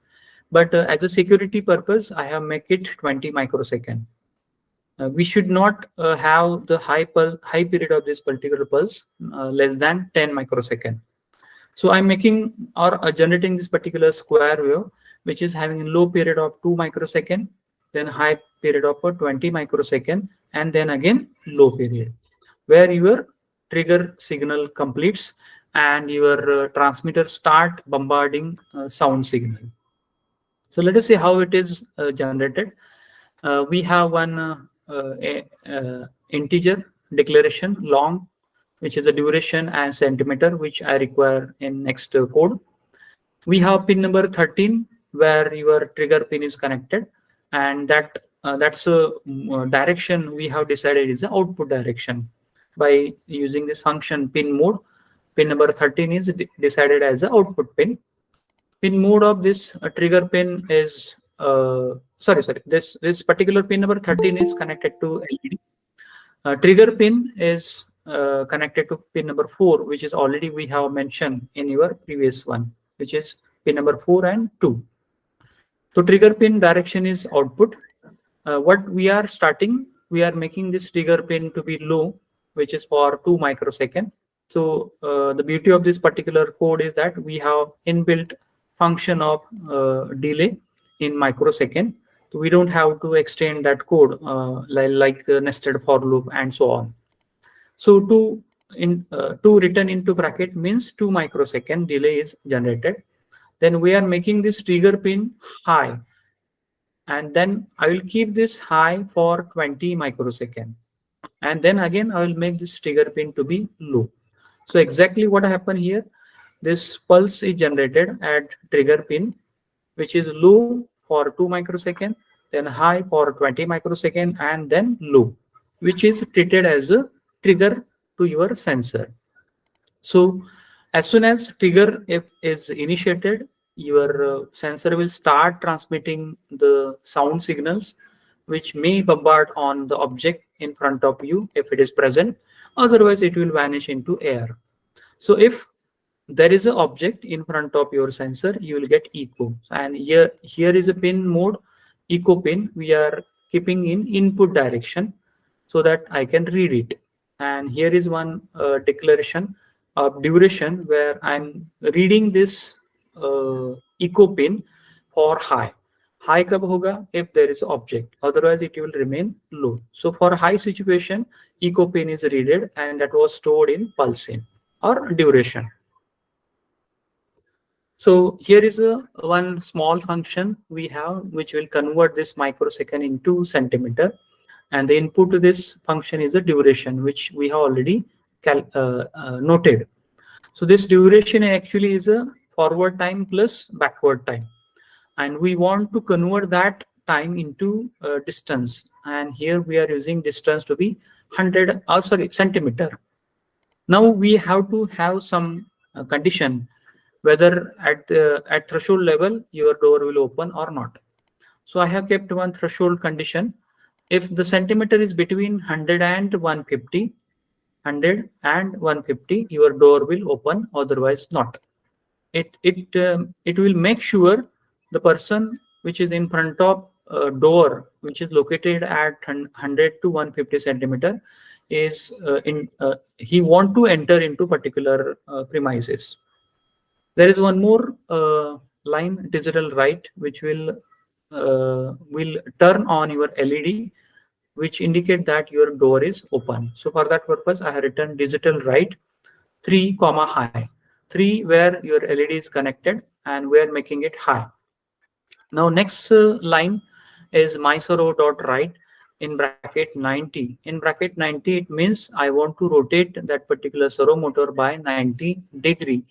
But as a security purpose, I have make it 20 microsecond. We should not have the high period of this particular pulse less than 10 microsecond. So I'm making or generating this particular square wave, which is having a low period of 2 microsecond, then high period of 20 microsecond, and then again low period, where your trigger signal completes and your transmitter start bombarding sound signal. So let us see how it is generated. We have one integer declaration long, which is the duration and centimeter, which I require in next code. We have pin number 13 where your trigger pin is connected, and that's a direction we have decided is the output direction by using this function pin mode. Pin number 13 is decided as the output pin. Pin mode of this trigger pin is this particular pin number 13 is connected to LED. Trigger pin is connected to pin number 4, which is already we have mentioned in your previous one, which is pin number 4 and 2. So trigger pin direction is output. What we are starting, we are making this trigger pin to be low, which is for 2 microsecond. So the beauty of this particular code is that we have inbuilt function of delay in microsecond. So we don't have to extend that code like nested for loop and so on. So to return into bracket means 2 microsecond delay is generated. Then we are making this trigger pin high, and then I will keep this high for 20 microsecond, and then again I will make this trigger pin to be low. So exactly what happened here, this pulse is generated at trigger pin, which is low for 2 microsecond, then high for 20 microsecond, and then low, which is treated as a trigger to your sensor. So as soon as trigger is initiated, your sensor will start transmitting the sound signals, which may bombard on the object in front of you if it is present. Otherwise, it will vanish into air. So if there is an object in front of your sensor, you will get echo. And here is a pin mode, echo pin. We are keeping in input direction so that I can read it. And here is one declaration of duration where I'm reading this echo pin for high. High kab hoga if there is object, otherwise it will remain low. So for high situation, echo pin is readed, and that was stored in pulse in or duration. So here is one small function we have which will convert this microsecond into centimeter. and the input to this function is the duration, which we have already noted. So this duration actually is a forward time plus backward time, and we want to convert that time into distance, and here we are using distance to be 100, sorry, centimeter. Now we have to have some condition whether at threshold level your door will open or not. So I have kept one threshold condition. If the centimeter is between 100 and 150, 100 and 150, your door will open, otherwise not. It will make sure the person which is in front of door which is located at 100 to 150 centimeter is in he want to enter into particular premises. There is one more line, digital write, which will turn on your LED, which indicate that your door is open. So for that purpose, I have written digital write 3 comma high. 3 where your LED is connected and we are making it high. Now next line is mysoro.write in bracket 90. In bracket 90, it means I want to rotate that particular servo motor by 90 degree.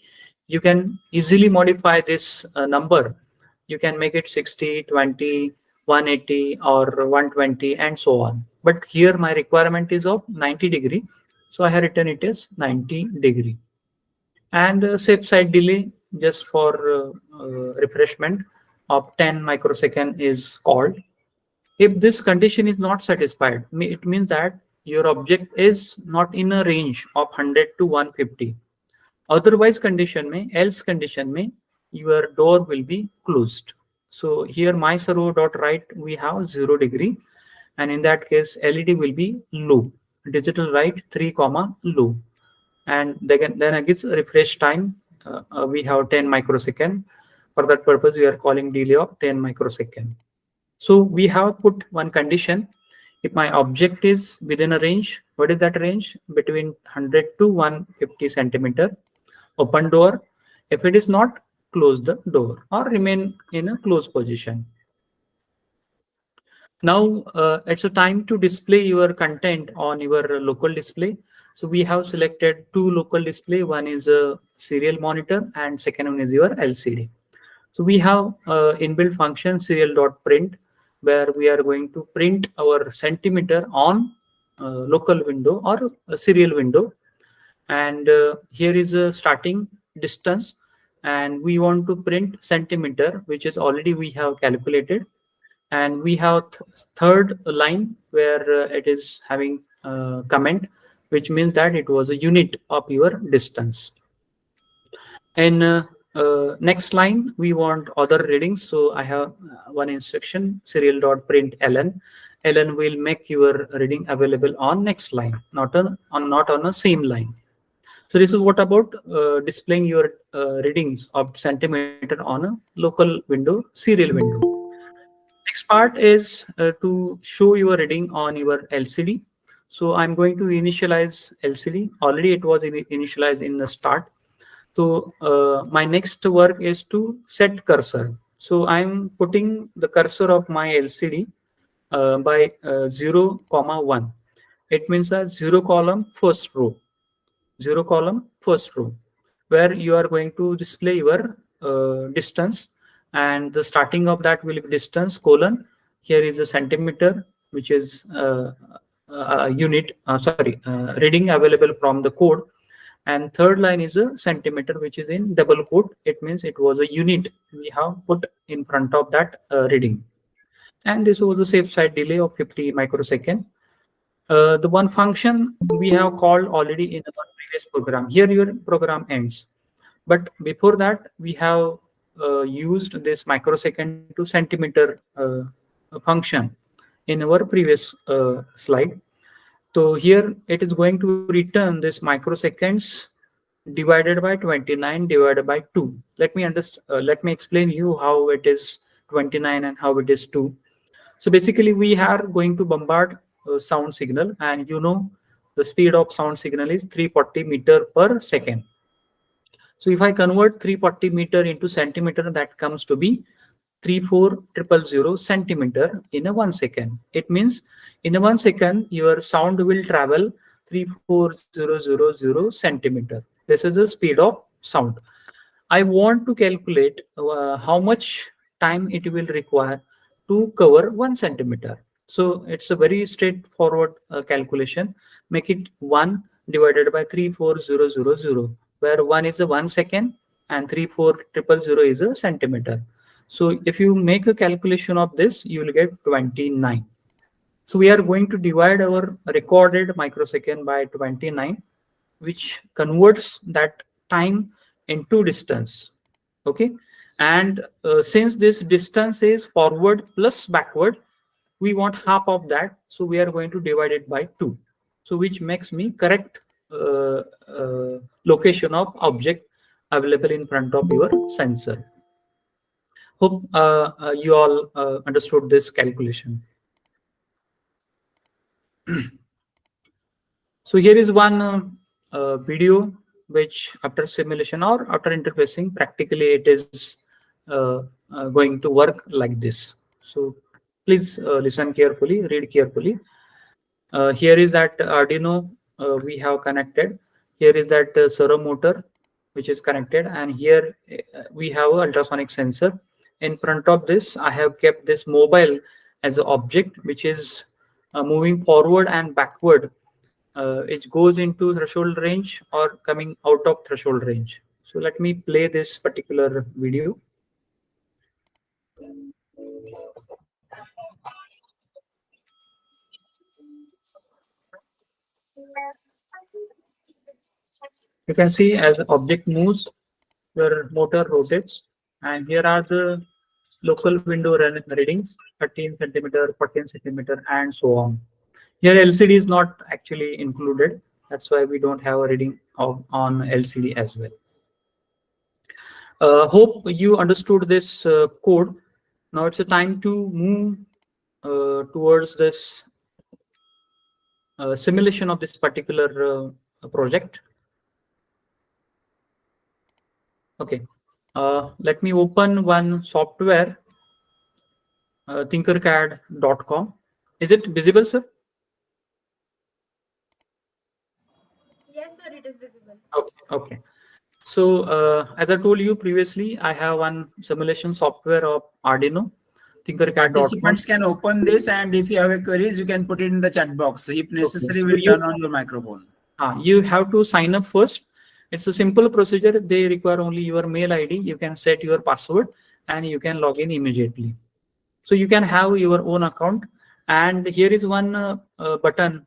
You can easily modify this number. You can make it 60, 20, 180 or 120 and so on. But here my requirement is of 90 degree. So I have written it as 90 degree. And safe side delay just for refreshment of 10 microsecond is called. If this condition is not satisfied, it means that your object is not in a range of 100 to 150. Otherwise condition may, else condition may, your door will be closed. So here my servo dot write we have 0 degree, and in that case LED will be low. Digital write 3 comma low, and then again refresh time we have 10 microsecond. For that purpose we are calling delay of 10 microsecond. So we have put one condition. If my object is within a range, what is that range? Between 100 to 150 centimeter, open door. If it is not, close the door or remain in a closed position. Now it's a time to display your content on your local display. So we have selected two local display. One is a serial monitor and second one is your LCD. So we have inbuilt function serial.print, where we are going to print our centimeter on local window or a serial window. And here is a starting distance, and we want to print centimeter, which is already we have calculated. And we have third line where it is having comment, which means that it was a unit of your distance. And next line we want other readings. So I have one instruction, serial.print ln. Ln will make your reading available on next line, not on a same line. So this is what about displaying your readings of centimeter on a local window, serial window. Next part is to show your reading on your LCD. So I'm going to initialize LCD. Already it was initialized in the start. So my next work is to set cursor. So I'm putting the cursor of my LCD by 0, 1. It means a 0 column first row. 0 column first row, where you are going to display your distance, and the starting of that will be distance colon. Here is a centimeter, which is unit, reading available from the code. And third line is a centimeter, which is in double quote. It means it was a unit we have put in front of that reading. And this was a safe side delay of 50 microsecond. The one function we have called already in our previous program. Here your program ends. But before that, we have used this microsecond to centimeter function in our previous slide. So here it is going to return this microseconds divided by 29 divided by 2. Let me explain you how it is 29 and how it is 2. So basically we are going to bombard sound signal, and you know the speed of sound signal is 340 meter per second. So if I convert 340 meter into centimeter, that comes to be 34,000 centimeter in a 1 second. It means in a 1 second, your sound will travel 34,000 centimeter. This is the speed of sound. I want to calculate how much time it will require to cover 1 centimeter. So it's a very straightforward calculation. Make it 1 divided by 34,000, where 1 is a 1 second and 34,000 is a centimeter. So if you make a calculation of this, you will get 29. So we are going to divide our recorded microsecond by 29, which converts that time into distance. Okay. And since this distance is forward plus backward, we want half of that. So we are going to divide it by 2. So which makes me correct location of object available in front of your sensor. Hope you all understood this calculation. So here is one video which after simulation or after interfacing, practically it is going to work like this. So please listen carefully, read carefully. Here is that Arduino we have connected. Here is that servo motor which is connected, and here we have a ultrasonic sensor. In front of this, I have kept this mobile as an object which is moving forward and backward. It goes into threshold range or coming out of threshold range. So let me play this particular video. You can see as the object moves, your motor rotates, and here are the local window readings: 13 centimeter, 14 centimeter, and so on. Here LCD is not actually included. That's why we don't have a reading on LCD as well. Hope you understood this code. Now it's a time to move towards this simulation of this particular project. Okay, let me open one software, tinkercad.com. Is it visible, sir?
Yes, sir, it is visible.
Okay. Okay. So as I told you previously, I have one simulation software of Arduino, tinkercad.com.
Participants can open this, and if you have a queries, you can put it in the chat box. If necessary,
Okay. So
we'll turn on your microphone.
You have to sign up first. It's a simple procedure. They require only your mail ID. You can set your password and you can log in immediately. So you can have your own account. And here is one button,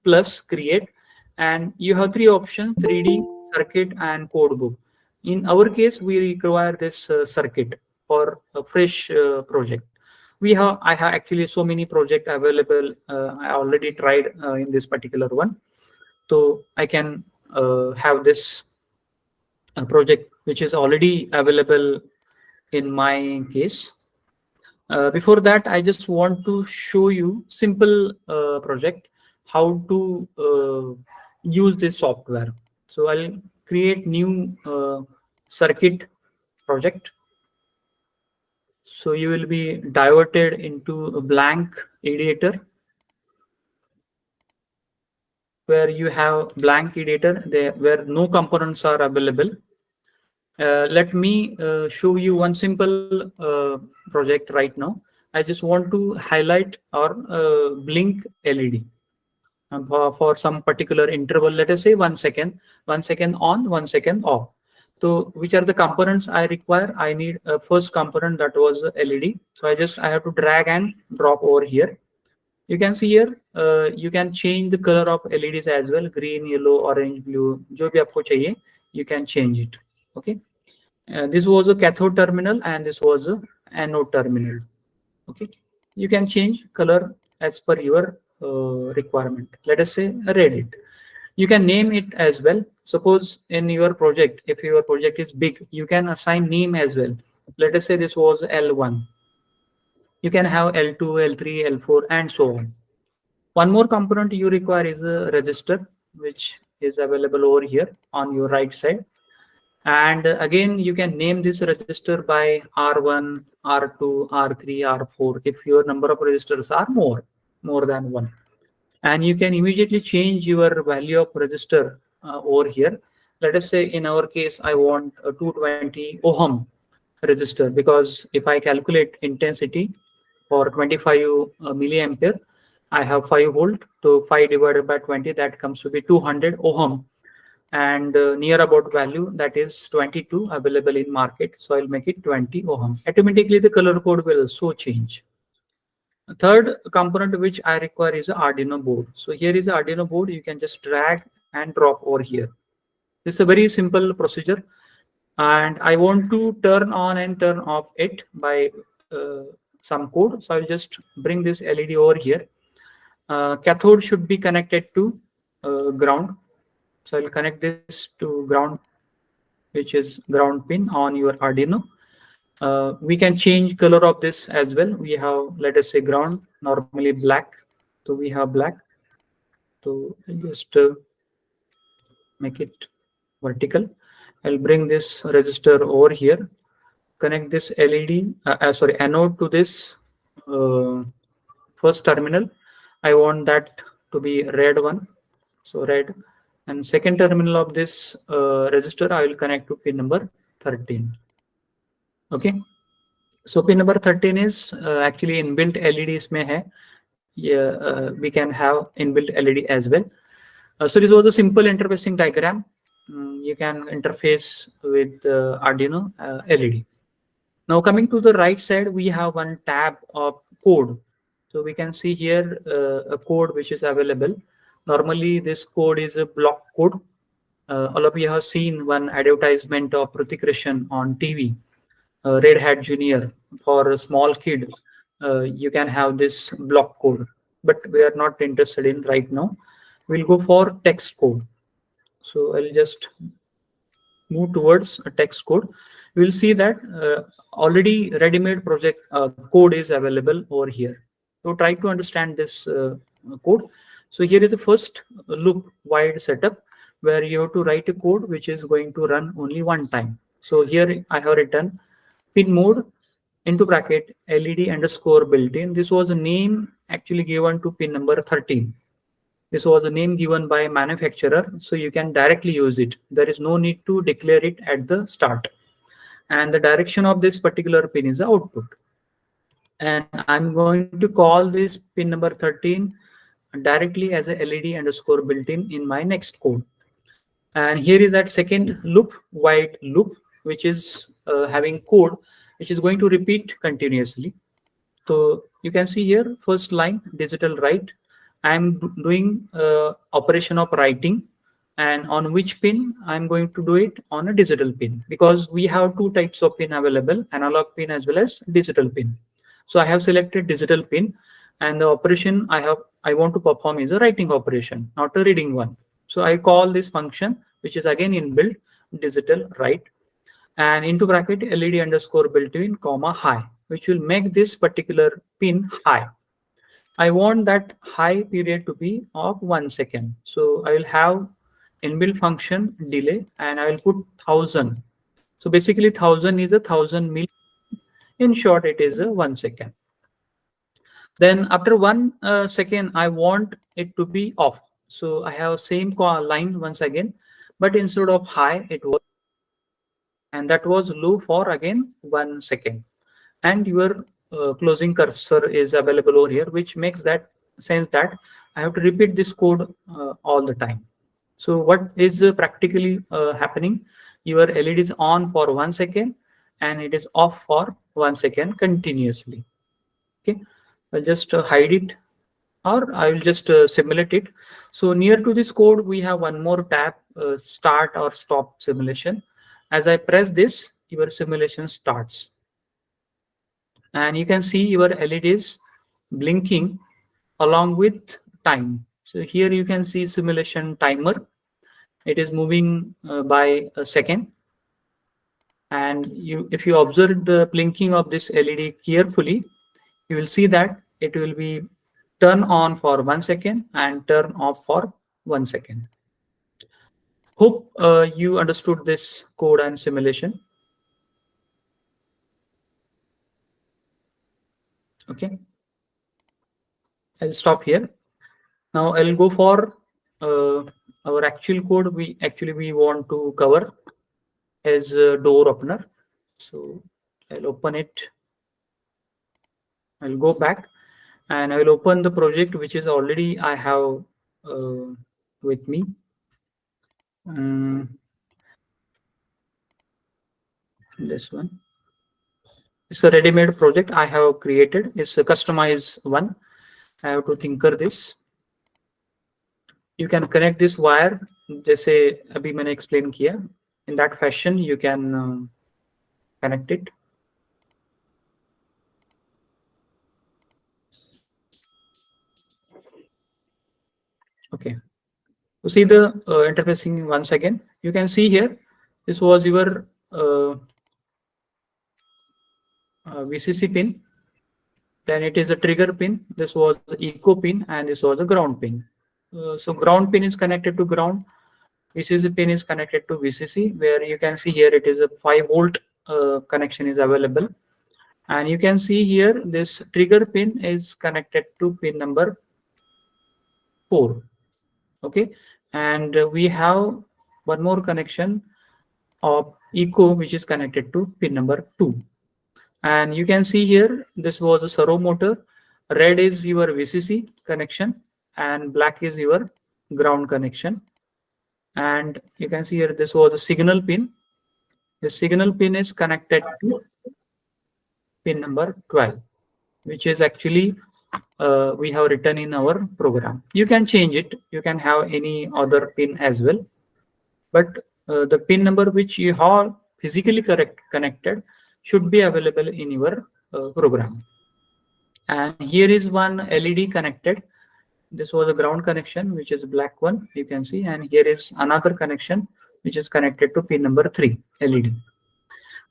plus create. And you have three options: 3D, circuit, and codebook. In our case, we require this circuit for a fresh project. I have actually so many projects available. I already tried in this particular one. So I can have this project which is already available in my case. Before that, I just want to show you simple project how to use this software. So I'll create new circuit project. So you will be diverted into a blank editor where you have blank editor there where no components are available. Let me show you one simple project right now. I just want to highlight or blink LED for some particular interval. Let us say 1 second, 1 second on, 1 second off. So which are the components I require? I need a first component, that was LED. So I have to drag and drop over here. You can see here, you can change the color of LEDs as well: green, yellow, orange, blue. जो भी आपको चाहिए, you can change it. Okay. This was a cathode terminal and this was a anode terminal. Okay. You can change color as per your requirement. Let us say red it. You can name it as well. Suppose in your project, if your project is big, you can assign name as well. Let us say this was L1. You can have L2, L3, L4, and so on. One more component you require is a register, which is available over here on your right side. And again, you can name this register by R1, R2, R3, R4 if your number of registers are more than one. And you can immediately change your value of register over here. Let us say in our case, I want a 220 ohm register, because if I calculate intensity for 25 milliampere, I have 5 volt. So 5 divided by 20, that comes to be 200 ohm. And near about value, that is 22 available in market. So I'll make it 20 ohm. Automatically the color code will also change. A third component which I require is an Arduino board. So here is the Arduino board. You can just drag and drop over here. It's a very simple procedure, and I want to turn on and turn off it by some code. So I'll just bring this LED over here. Cathode should be connected to ground. So I'll connect this to ground, which is ground pin on your Arduino. We can change color of this as well. We have, let us say, ground, normally black. So we have black. So I'll just make it vertical. I'll bring this register over here, connect this LED, sorry, anode to this uh, first terminal. I want that to be red one. So red. And second terminal of this register, I will connect to pin number 13. Okay. So pin number 13 is actually inbuilt LEDs may have. Yeah, we can have inbuilt LED as well. So this was a simple interfacing diagram. You can interface with Arduino LED. Now coming to the right side, we have one tab of code. So we can see here a code which is available. Normally this code is a block code. All of you have seen one advertisement of Pratik Roshan on TV, Red Hat Junior. For a small kid, you can have this block code, but we are not interested in right now. We'll go for text code. So I'll just move towards a text code. You will see that already ready-made project code is available over here. So try to understand this code. So here is the first loop wide setup where you have to write a code which is going to run only one time. So here I have written pin mode into bracket LED underscore built-in. This was a name actually given to pin number 13. This was a name given by manufacturer, so you can directly use it. There is no need to declare it at the start. And the direction of this particular pin is the output. And I'm going to call this pin number 13 directly as a LED underscore built-in in my next code. And here is that second loop, white loop, which is having code, which is going to repeat continuously. So you can see here, first line, digital write. I'm doing operation of writing, and on which pin I'm going to do it on a digital pin, because we have two types of pin available, analog pin as well as digital pin. So I have selected digital pin, and the operation I want to perform is a writing operation, not a reading one. So I call this function, which is again inbuilt, digital write, and into bracket LED underscore built-in comma high, which will make this particular pin high. I want that high period to be of 1 second. So I will have inbuilt function delay, and I will put 1000. So basically 1000 is a 1000 milli. In short, it is a 1 second. Then after 1 second, I want it to be off. So I have same line once again, but instead of high, it was, and that was low for again 1 second. And your closing cursor is available over here, which makes that sense that I have to repeat this code all the time. So what is practically happening? Your LED is on for 1 second and it is off for 1 second continuously. Okay, I'll just hide it, or I will just simulate it. So near to this code, we have one more tab, start or stop simulation. As I press this, your simulation starts. And you can see your LEDs blinking along with time. So here you can see simulation timer. It is moving by a second. And if you observe the blinking of this LED carefully, you will see that it will be turn on for 1 second and turn off for 1 second. Hope you understood this code and simulation. Okay, I'll stop here. Now I'll go for uh, our actual code. We want to cover as a door opener. So I'll open it. I'll go back and I will open the project which is already I have uh, with me. Um, this one. It's a ready-made project I have created. It's a customized one. I have to tinker this. You can connect this wire जैसे अभी मैंने explain किया. In that fashion you can connect it. Okay. To see the interfacing once again, you can see here. This was your VCC pin. Then it is a trigger pin. This was the eco pin, and this was the ground pin. So ground pin is connected to ground. VCC pin is connected to VCC, where you can see here it is a 5-volt connection is available. And you can see here this trigger pin is connected to pin number 4. Okay, and we have one more connection of eco which is connected to pin number 2. And you can see here this was a servo motor. Red is your VCC connection and black is your ground connection. And you can see here this was a signal pin. The signal pin is connected to pin number 12, which is actually we have written in our program. You can change it. You can have any other pin as well. But the pin number which you have physically connected should be available in your program. And here is one LED connected. This was a ground connection, which is a black one, you can see. And here is another connection, which is connected to pin number 3 LED.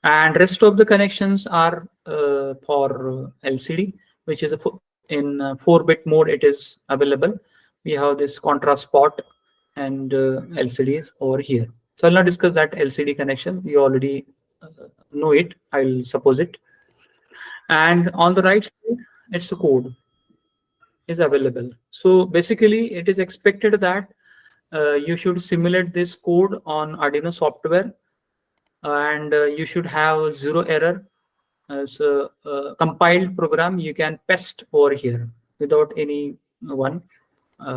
And rest of the connections are for LCD, which is in 4-bit mode. It is available. We have this contrast spot and LCDs over here. So I'll not discuss that LCD connection. You already know it. I'll suppose it. And on the right side, it's a code is available. So basically, it is expected that you should simulate this code on Arduino software, and you should have 0 error. So compiled program you can paste over here without any one.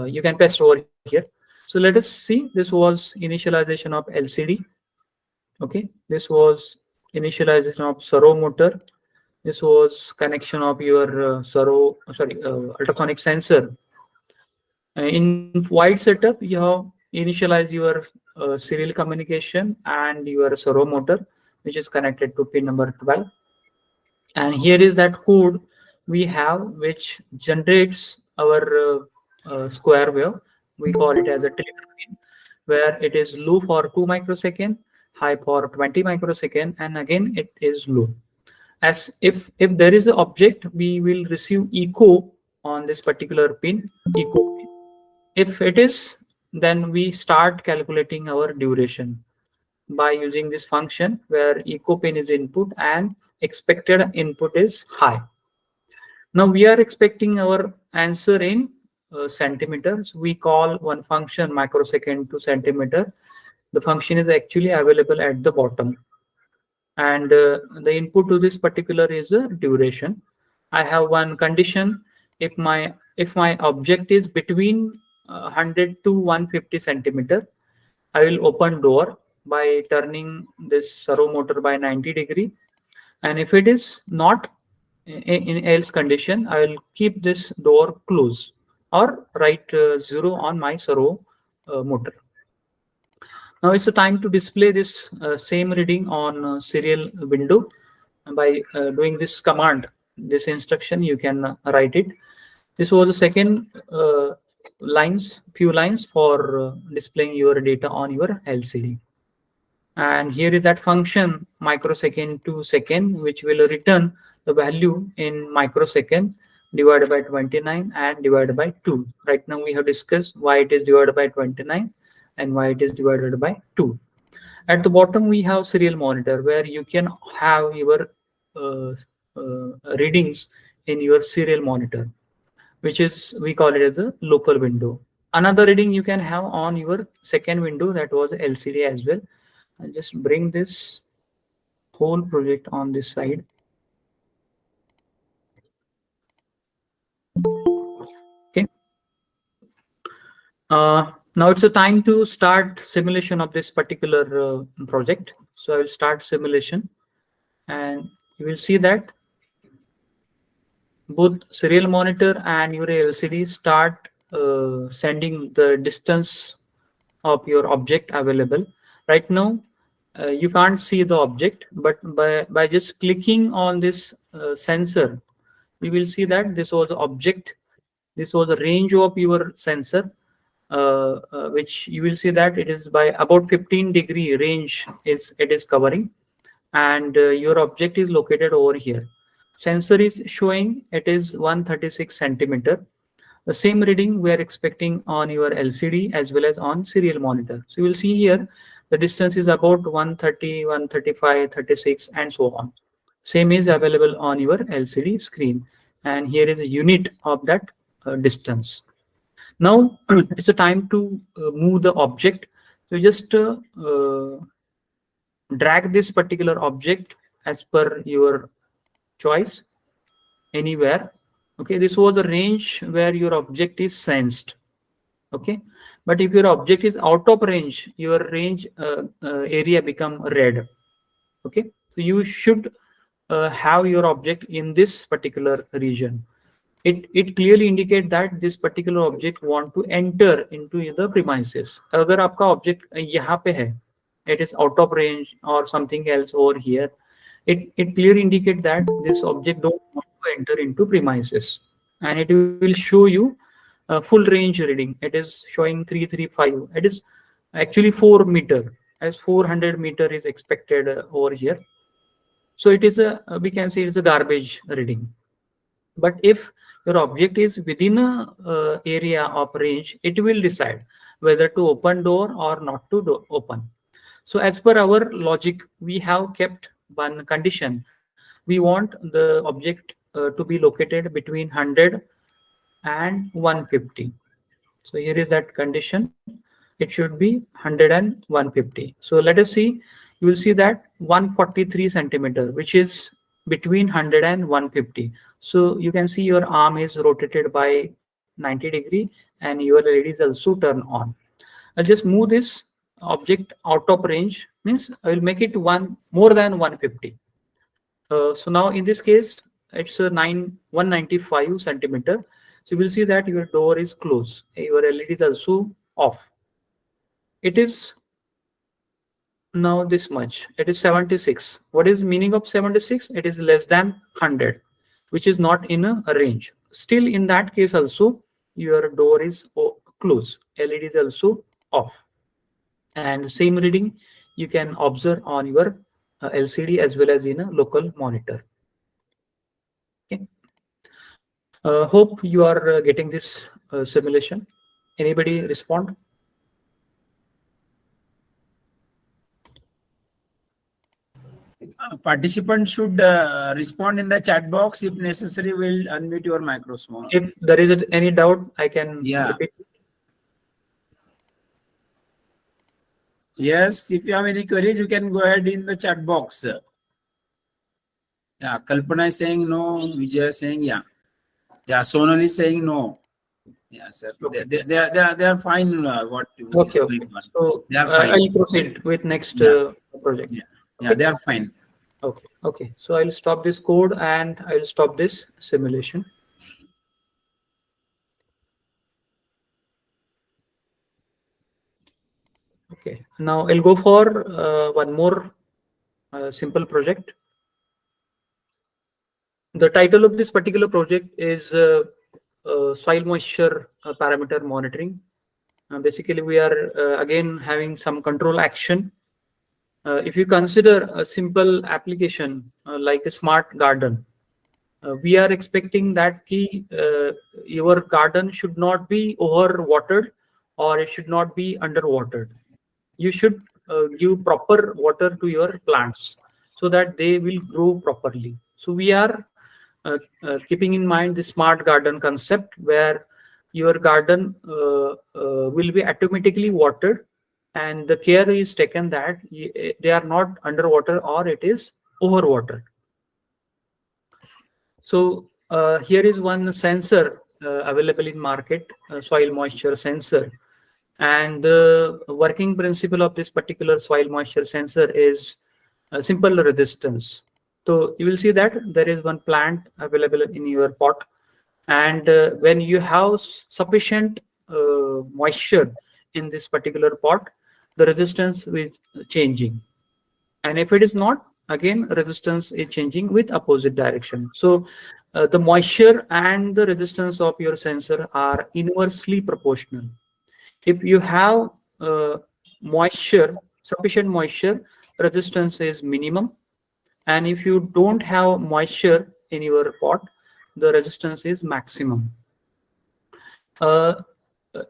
You can paste over here. So let us see. This was initialization of LCD. Okay, this was initialization of servo motor. This was connection of your ultrasonic sensor. In wide setup, you have initialize your serial communication and your servo motor, which is connected to pin number 12. And here is that code we have, which generates our square wave. We call it as a trigger pin, where it is low for 2 microsecond, high for 20 microsecond, and again it is low. As if there is an object, we will receive echo on this particular pin, echo pin. If it is, then we start calculating our duration by using this function where echo pin is input and expected input is high. Now we are expecting our answer in centimeters. We call one function microsecond to centimeter. The function is actually available at the bottom. And the input to this particular is a duration. I have one condition. If my object is between 100 to 150 centimeter, I will open door by turning this servo motor by 90°. And if it is not in else condition, I will keep this door closed or write 0 on my servo motor. Now it's the time to display this same reading on serial window. By doing this command, this instruction, you can write it. This was the second few lines for displaying your data on your LCD. And here is that function microsecond to second, which will return the value in microsecond divided by 29 and divided by 2. Right now we have discussed why it is divided by 29 and y it is divided by 2. At the bottom, we have serial monitor where you can have your uh, readings in your serial monitor, which is, we call it as a local window. Another reading you can have on your second window, that was LCD as well. I'll just bring this whole project on this side. Okay. Now it's a time to start simulation of this particular project. So I will start simulation, and you will see that both serial monitor and your LCD start sending the distance of your object available. Right now, you can't see the object, but by just clicking on this sensor, we will see that this was the object, this was the range of your sensor, which you will see that it is by about 15-degree range is it is covering, and your object is located over here. Sensor is showing it is 136 centimeter. The same reading we are expecting on your LCD as well as on serial monitor. So you will see here the distance is about 130, 135, 36, and so on. Same is available on your LCD screen, and here is a unit of that distance. Now it's a time to move the object. So just drag this particular object as per your choice anywhere. Okay, this was the range where your object is sensed. Okay, but if your object is out of range, your range area become red. Okay, so you should have your object in this particular region. It clearly indicate that this particular object want to enter into the premises. अगर आपका object यहाँ पे है, it is out of range or something else over here, it clearly indicate that this object don't want to enter into premises, and it will show you a full range reading. It is showing 335. It is actually 4 meter, as 400 meter is expected over here. So it is a, we can say it's a garbage reading. But if your object is within a area of range, it will decide whether to open door or not to open. So as per our logic, we have kept one condition. We want the object to be located between 100 and 150. So here is that condition. It should be 100 and 150. So let us see. You will see that 143 centimeter, which is between 100 and 150. So you can see your arm is rotated by 90 degree, and your LED is also turned on. I'll just move this object out of range, means I will make it one more than 150. So now in this case, it's a 195 centimeter. So you will see that your door is closed. Your LED is also off. It is now this much. It is 76. What is meaning of 76? It is less than 100, which is not in a range. Still in that case also, your door is closed. LED is also off. And same reading you can observe on your LCD as well as in a local monitor. Okay. Hope you are getting this simulation. Anybody respond?
Participants should respond in the chat box. If necessary, we'll unmute your microphone.
If there is any doubt, I can repeat.
Yes, if you have any queries, you can go ahead in the chat box. Yeah, Kalpana is saying no. Vijay is saying yeah. Yeah, Sonal is saying no. Yeah, sir.
Okay.
They are fine. What you
okay. So
they are fine.
I'll proceed with next project.
Yeah.
Okay.
Yeah, they are fine.
Okay. Okay. So I'll stop this code and I'll stop this simulation. Okay. Now I'll go for one more simple project. The title of this particular project is soil moisture parameter monitoring. Basically, we are again having some control action. If you consider a simple application like a smart garden, we are expecting that your garden should not be over watered or it should not be underwatered. You should give proper water to your plants so that they will grow properly. So we are keeping in mind the smart garden concept, where your garden will be automatically watered, and the care is taken that they are not underwater or it is overwatered. So here is one sensor available in market, soil moisture sensor. And the working principle of this particular soil moisture sensor is simple resistance. So you will see that there is one plant available in your pot, and when you have sufficient moisture in this particular pot, the resistance is changing. And if it is not, again resistance is changing with opposite direction. So the moisture and the resistance of your sensor are inversely proportional. If you have uh, moisture, sufficient moisture, resistance is minimum. And if you don't have moisture in your pot, the resistance is maximum. uh,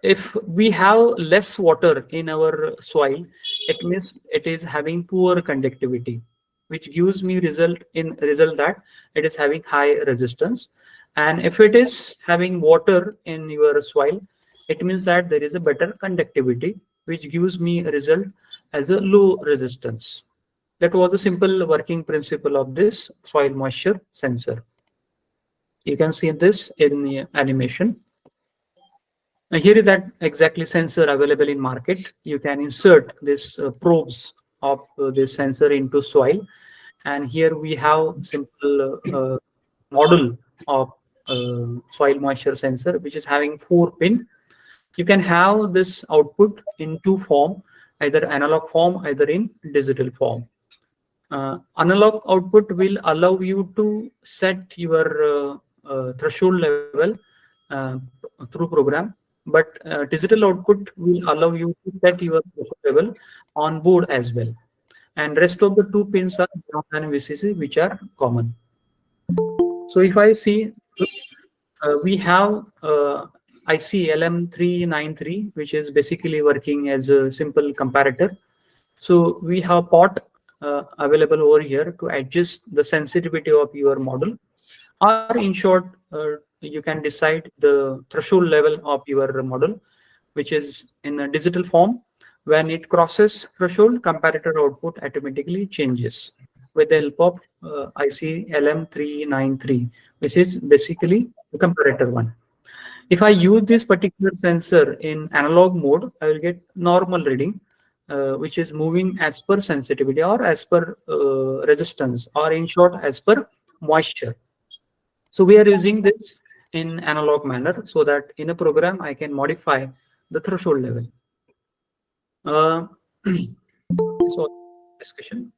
if we have less water in our soil, it means it is having poor conductivity, which gives me result that it is having high resistance. And if it is having water in your soil, it means that there is a better conductivity, which gives me a result as a low resistance. That was the simple working principle of this soil moisture sensor. You can see this in the animation. Now here is that exactly sensor available in market. You can insert this probes of this sensor into soil, and here we have simple model of soil moisture sensor, which is having 4 pin. You can have this output in two form, either analog form, either in digital form. Analog output will allow you to set your threshold level uh, through program, but digital output will allow you to set your threshold level on board as well. And rest of the 2 pins are ground and VCC, which are common. So if I see, we have IC LM393, which is basically working as a simple comparator. So we have pot available over here to adjust the sensitivity of your model, or in short, you can decide the threshold level of your model, which is in a digital form. When it crosses threshold, comparator output automatically changes with the help of IC LM393, which is basically the comparator one. If I use this particular sensor in analog mode, I will get normal reading, which is moving as per sensitivity or as per resistance, or in short, as per moisture. So we are using this in analog manner so that in a program I can modify the threshold level. Uh, this was discussion.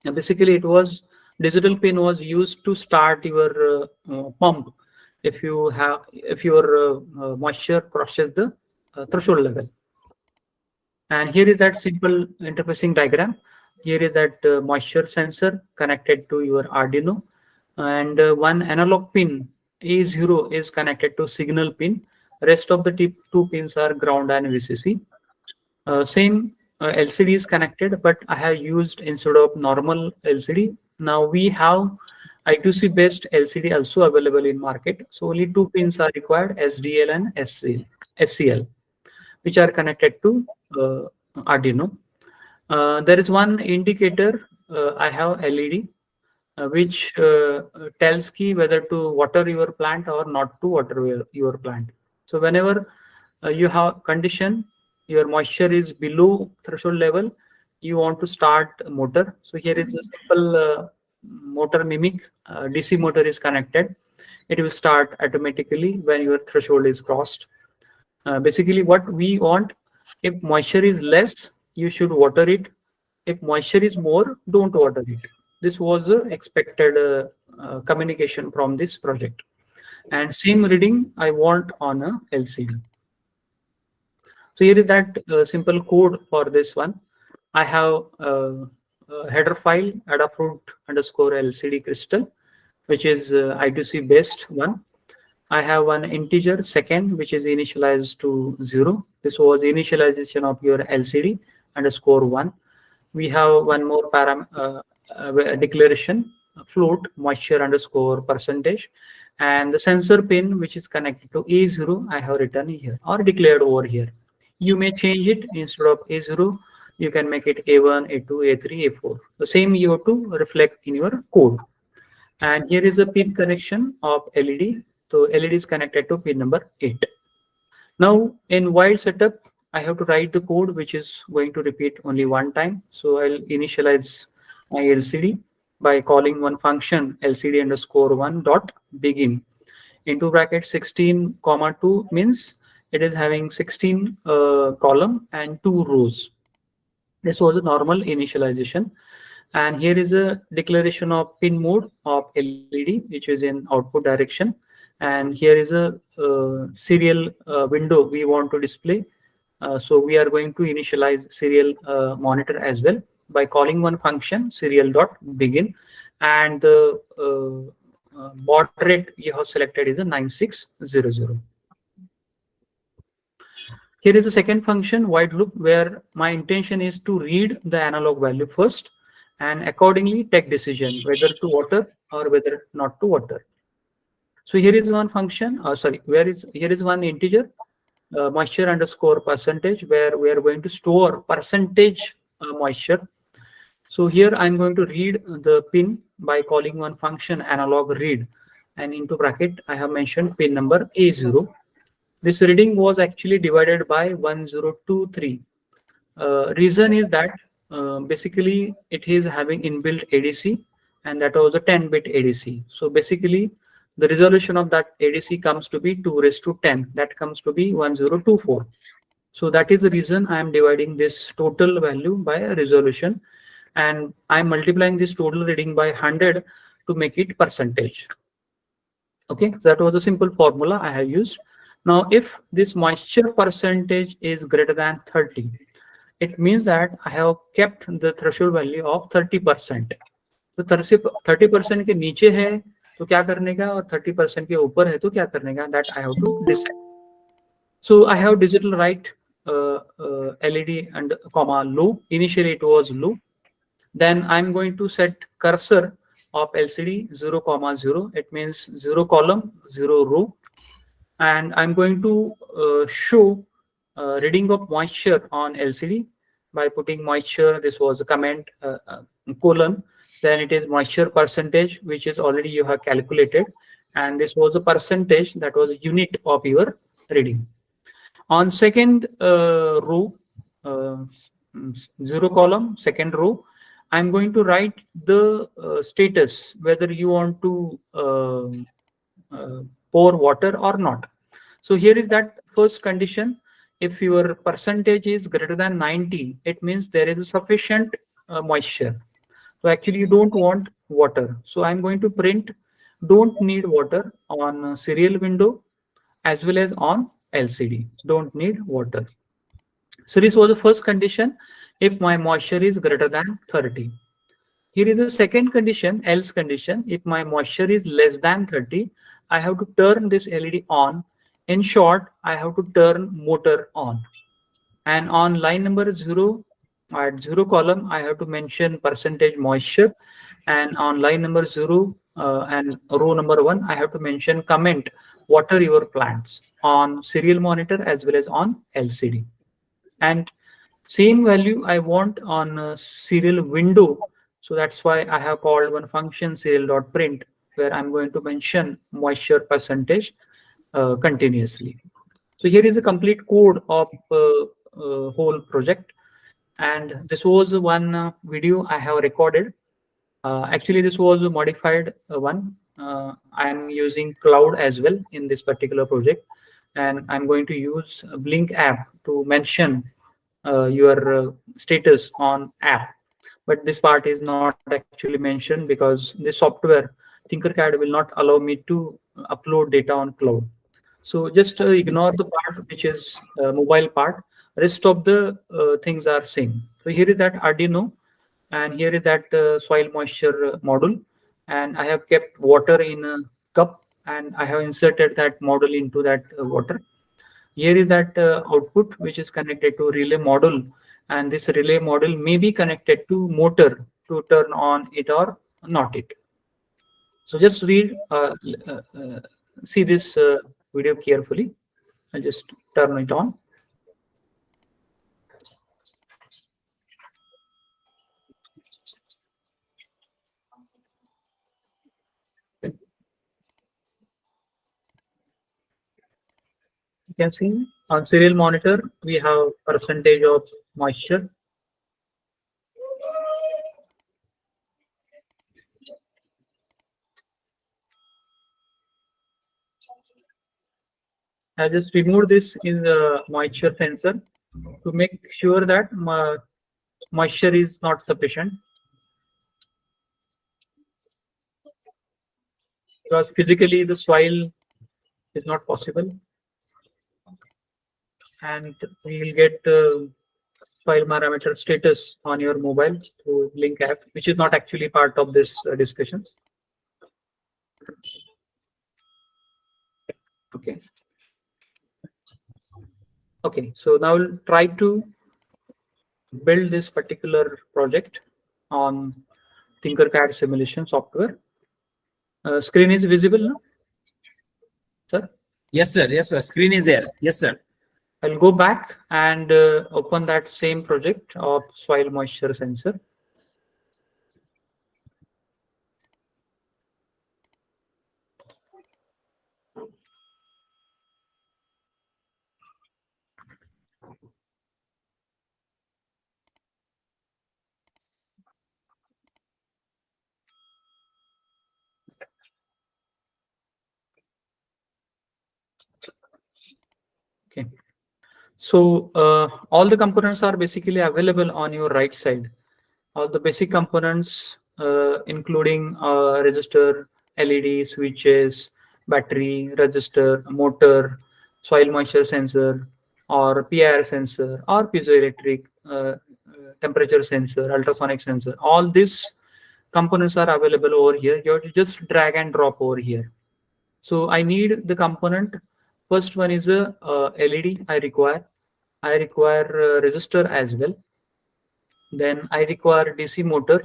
Basically, it was digital pin was used to start your pump if your moisture crosses the threshold level. And here is that simple interfacing diagram. Here is that moisture sensor connected to your Arduino, and one analog pin A0 is connected to signal pin. Rest of the 2 pins are ground and VCC. Same LCD is connected, but I have used instead of normal LCD. Now we have I2C based LCD also available in market. So only 2 pins are required, SDL and SCL, which are connected to Arduino. There is one indicator. I have LED, which tells key whether to water your plant or not to water your plant. So whenever you have condition, your moisture is below threshold level, you want to start motor. So here is a simple motor mimic. DC motor is connected. It will start automatically when your threshold is crossed. Basically, what we want, if moisture is less, you should water it. If moisture is more, don't water it. This was the expected communication from this project. And same reading I want on a LCD. So here is that simple code for this one. I have a header file adafruit underscore LCD crystal, which is I2C based one. I have one integer second, which is initialized to 0. This was initialization of your LCD underscore 1. We have one more declaration, float moisture underscore percentage, and the sensor pin which is connected to A0 I have written here or declared over here. You may change it. Instead of A0, you can make it A1, A2, A3, A4. The same you have to reflect in your code. And here is a pin connection of LED. So LED is connected to pin number 8. Now in while setup, I have to write the code which is going to repeat only one time. So I'll initialize my LCD by calling one function LCD underscore 1 dot begin into bracket 16 comma 2 means it is having 16 column and 2 rows. This was a normal initialization. And here is a declaration of pin mode of LED, which is in output direction. And here is a serial window we want to display. So we are going to initialize serial monitor as well by calling one function serial dot begin, and the baud rate you have selected is a 9600. Here is the second function, while loop, where my intention is to read the analog value first and accordingly take decision whether to water or whether not to water. So here is one function, sorry, here is one integer, moisture underscore percentage, where we are going to store percentage moisture. So here I'm going to read the pin by calling one function analog read, and into bracket I have mentioned pin number A0. This reading was actually divided by 1023. Reason is that basically it is having inbuilt ADC, and that was a 10-bit ADC. So basically the resolution of that ADC comes to be 2 raised to 10. That comes to be 1024. So that is the reason I am dividing this total value by a resolution, and I am multiplying this total reading by 100 to make it percentage. Okay, that was a simple formula I have used. Now, if this moisture percentage is greater than 30, it means that I have kept the threshold value of 30%. तो 30% के नीचे है तो क्या करने का, और 30% के ऊपर है तो क्या करने का, that I have to decide. So I have digital write LED and comma low. Initially it was low. Then I'm going to set cursor of LCD 0, 0. It means 0 column, 0 row. And I'm going to show reading of moisture on LCD by putting moisture. This was a comment colon. Then it is moisture percentage, which is already you have calculated. And this was a percentage, that was a unit of your reading. On second row, 0 column, second row, I'm going to write the status, whether you want to pour water or not. So here is that first condition. If your percentage is greater than 90, it means there is a sufficient moisture. So actually you don't want water. So I'm going to print don't need water on serial window as well as on LCD. Don't need water. So this was the first condition if my moisture is greater than 30. Here is the second condition, else condition. If my moisture is less than 30, I have to turn this LED on. In short, I have to turn motor on. And on line number 0, at 0 column, I have to mention percentage moisture. And on line number 0 and row number 1, I have to mention comment water your plants on serial monitor as well as on LCD. And same value I want on serial window. So that's why I have called one function serial.print, where I'm going to mention moisture percentage continuously. So here is a complete code of whole project. And this was one video I have recorded. Actually, this was a modified one. I am using cloud as well in this particular project. And I'm going to use a Blink app to mention your status on app. But this part is not actually mentioned because this software Tinkercad will not allow me to upload data on cloud. So just ignore the part which is mobile part. Rest of the things are same. So here is that Arduino, and here is that soil moisture module, and I have kept water in a cup. and I have inserted that model into that water. Here is that output which is connected to relay module, and this relay module may be connected to motor to turn on it or not it. So just read, see this video carefully. I'll just turn it on. You can see on serial monitor, we have percentage of moisture. I just remove this in the moisture sensor to make sure that moisture is not sufficient, because physically the soil is not possible, and we will get soil parameter status on your mobile through link app, which is not actually part of this discussion. Okay. Okay, so now we'll try to build this particular project on Tinkercad simulation software. Screen is visible now, sir?
Yes, sir. Yes, sir. Screen is there. Yes, sir.
I'll go back and open that same project of soil moisture sensor. Okay. So all the components are basically available on your right side. All the basic components, including register, LED, switches, battery, register, motor, soil moisture sensor, or PIR sensor, or piezoelectric temperature sensor, ultrasonic sensor. All these components are available over here. You have to just drag and drop over here. So I need the component. First one is a LED I require. I require resistor as well. Then I require DC motor,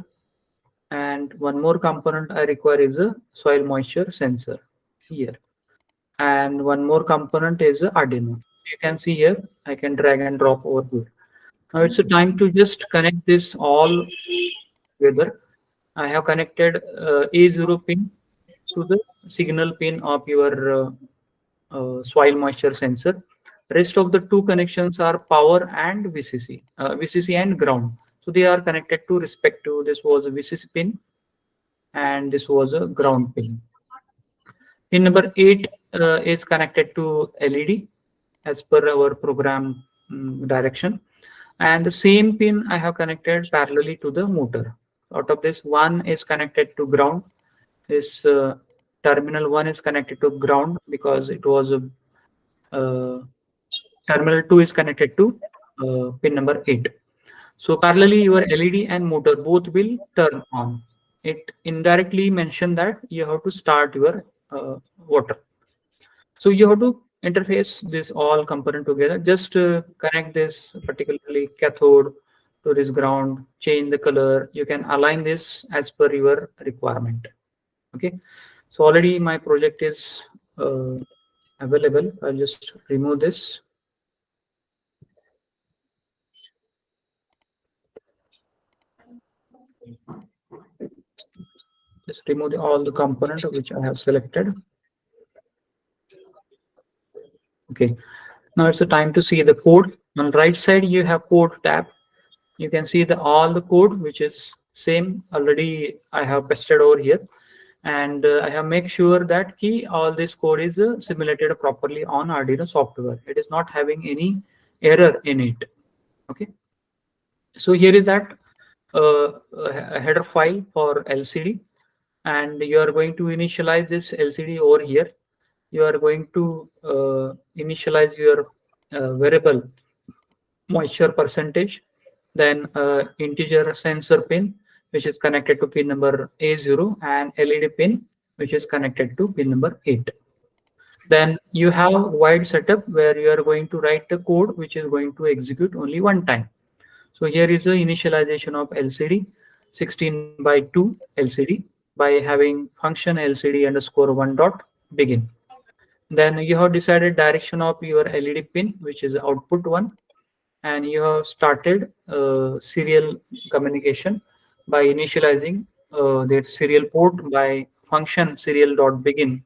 and one more component I require is a soil moisture sensor here. And one more component is a Arduino. You can see here, I can drag and drop over here. Now it's a time to just connect this all together. I have connected A0 pin to the signal pin of your soil moisture sensor. Rest of the two connections are power and VCC, VCC and ground. So they are connected to respective. This was a VCC pin, and this was a ground pin. Pin number 8 is connected to LED as per our program direction. And the same pin I have connected parallelly to the motor. Out of this, one is connected to ground. This terminal 1 is connected to ground because it was a terminal 2 is connected to pin number 8. So parallelly, your LED and motor both will turn on. It indirectly mentioned that you have to start your water. So you have to interface this all component together. Just connect this particularly cathode to this ground, change the color. You can align this as per your requirement. Okay. So already my project is available. I'll just remove this. Just remove all the component which I have selected. Okay, now it's the time to see the code. On the right side, you have code tab. You can see all the code which is same. Already I have pasted over here, and I have make sure that all this code is simulated properly on Arduino software. It is not having any error in it. Okay, so here is that a header file for LCD, and you are going to initialize this LCD over here. You are going to initialize your variable moisture percentage, then integer sensor pin, which is connected to pin number A0, and LED pin, which is connected to pin number 8. Then you have wide setup where you are going to write the code which is going to execute only one time. So here is the initialization of LCD 16 by 2 LCD by having function LCD underscore 1 dot begin. Then you have decided direction of your LED pin, which is output 1, and you have started serial communication by initializing that serial port by function serial dot begin,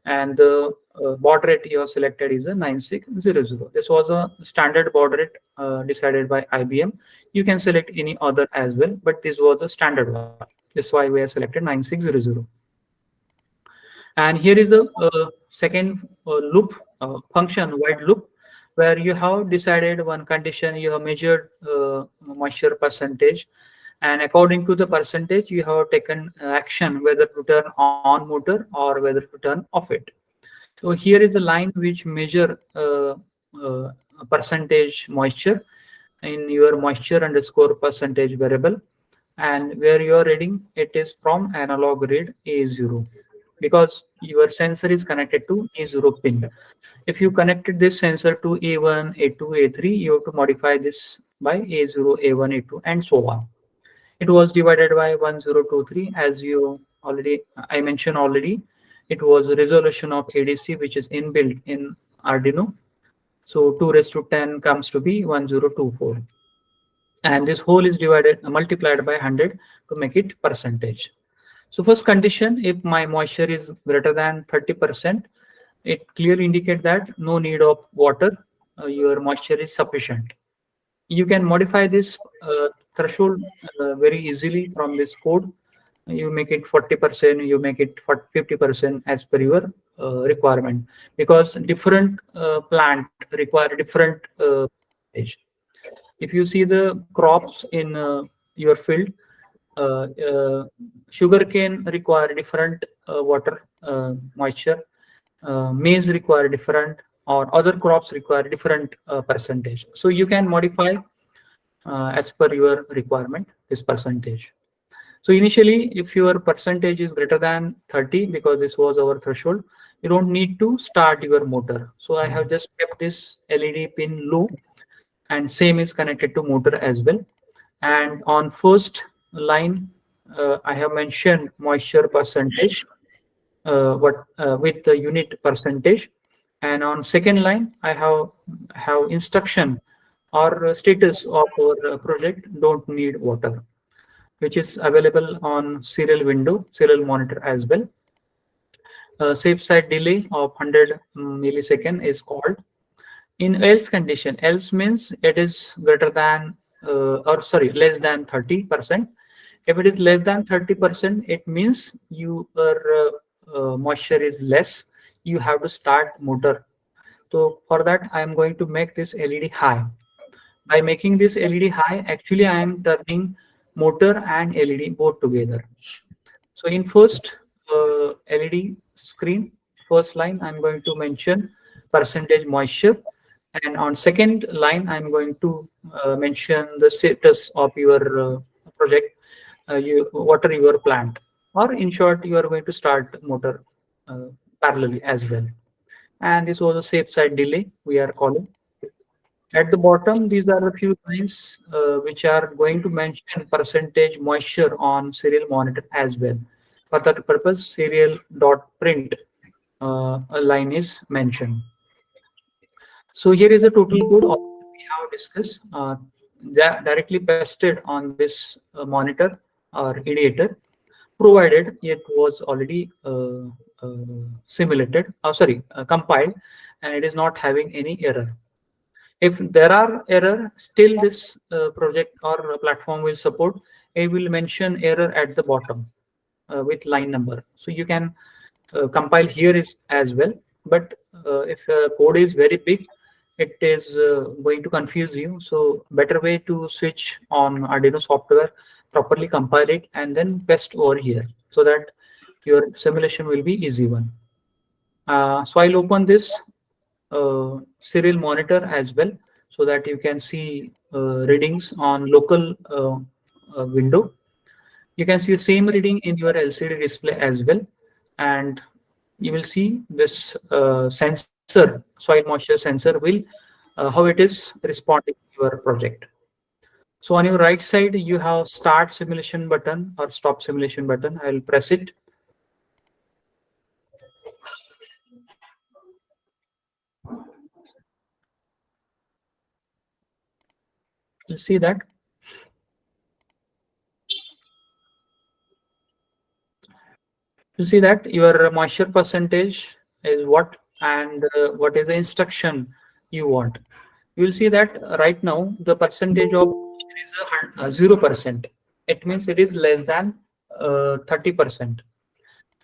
and the baud rate you have selected is a 9600. This was a standard baud rate decided by IBM. You can select any other as well, but this was the standard one. That's why we have selected 9600. And here is a second loop function wide loop where you have decided one condition, you have measured moisture percentage, and according to the percentage you have taken action whether to turn on motor or whether to turn off it. So here is a line which measure percentage moisture in your moisture underscore percentage variable, and where you are reading it is from analog read A0 because your sensor is connected to A0 pin. If you connected this sensor to A1, A2, A3, you have to modify this by A0, A1, A2, and so on. It was divided by 1023 as you already I mentioned already. It was a resolution of ADC which is inbuilt in Arduino. So 2 raised to 10 comes to be 1024. And this whole is divided multiplied by 100 to make it percentage. So first condition, if my moisture is greater than 30%, it clearly indicates that no need of water, your moisture is sufficient. You can modify this threshold very easily from this code. You make it 40%, you make it 50% as per your requirement, because different plant require different percentage. If you see the crops in your field, sugar cane require different water moisture, maize require different, or other crops require different percentage. So you can modify as per your requirement this percentage. So initially, if your percentage is greater than 30, because this was our threshold, you don't need to start your motor. So I have just kept this LED pin low, and same is connected to motor as well. And on first line, I have mentioned moisture percentage with the unit percentage, and on second line I have instruction or status of our project don't need water, which is available on serial window, serial monitor as well. Safe side delay of 100 millisecond is called. In else condition, else means it is greater than or sorry less than 30%. If it is less than 30%, it means your moisture is less. You have to start motor. So for that, I am going to make this LED high. By making this LED high, actually I am turning motor and LED both together. So in first LED screen, first line, I'm going to mention percentage moisture. And on second line, I'm going to mention the status of your project, what are your plant. Or in short, you are going to start motor parallelly as well. And this was a safe side delay we are calling. At the bottom, these are a few lines which are going to mention percentage moisture on serial monitor as well. For that purpose, serial dot print a line is mentioned. So here is a total code we have discussed directly pasted on this monitor or ideator, provided it was already simulated, compiled, and it is not having any error. If there are error, still this project or platform will support. It will mention error at the bottom with line number. So you can compile here is as well. But if code is very big, it is going to confuse you. So better way to switch on Arduino software, properly compile it, and then paste over here so that your simulation will be easy one. So I'll open this serial monitor as well so that you can see readings on local window. You can see the same reading in your LCD display as well. and you will see this sensor, soil moisture sensor will how it is responding to your project. So on your right side, you have start simulation button or stop simulation button. I will press it. You see that your moisture percentage is what, and what is the instruction you want. You will see that right now the percentage of moisture is 0%. It means it is less than 30%.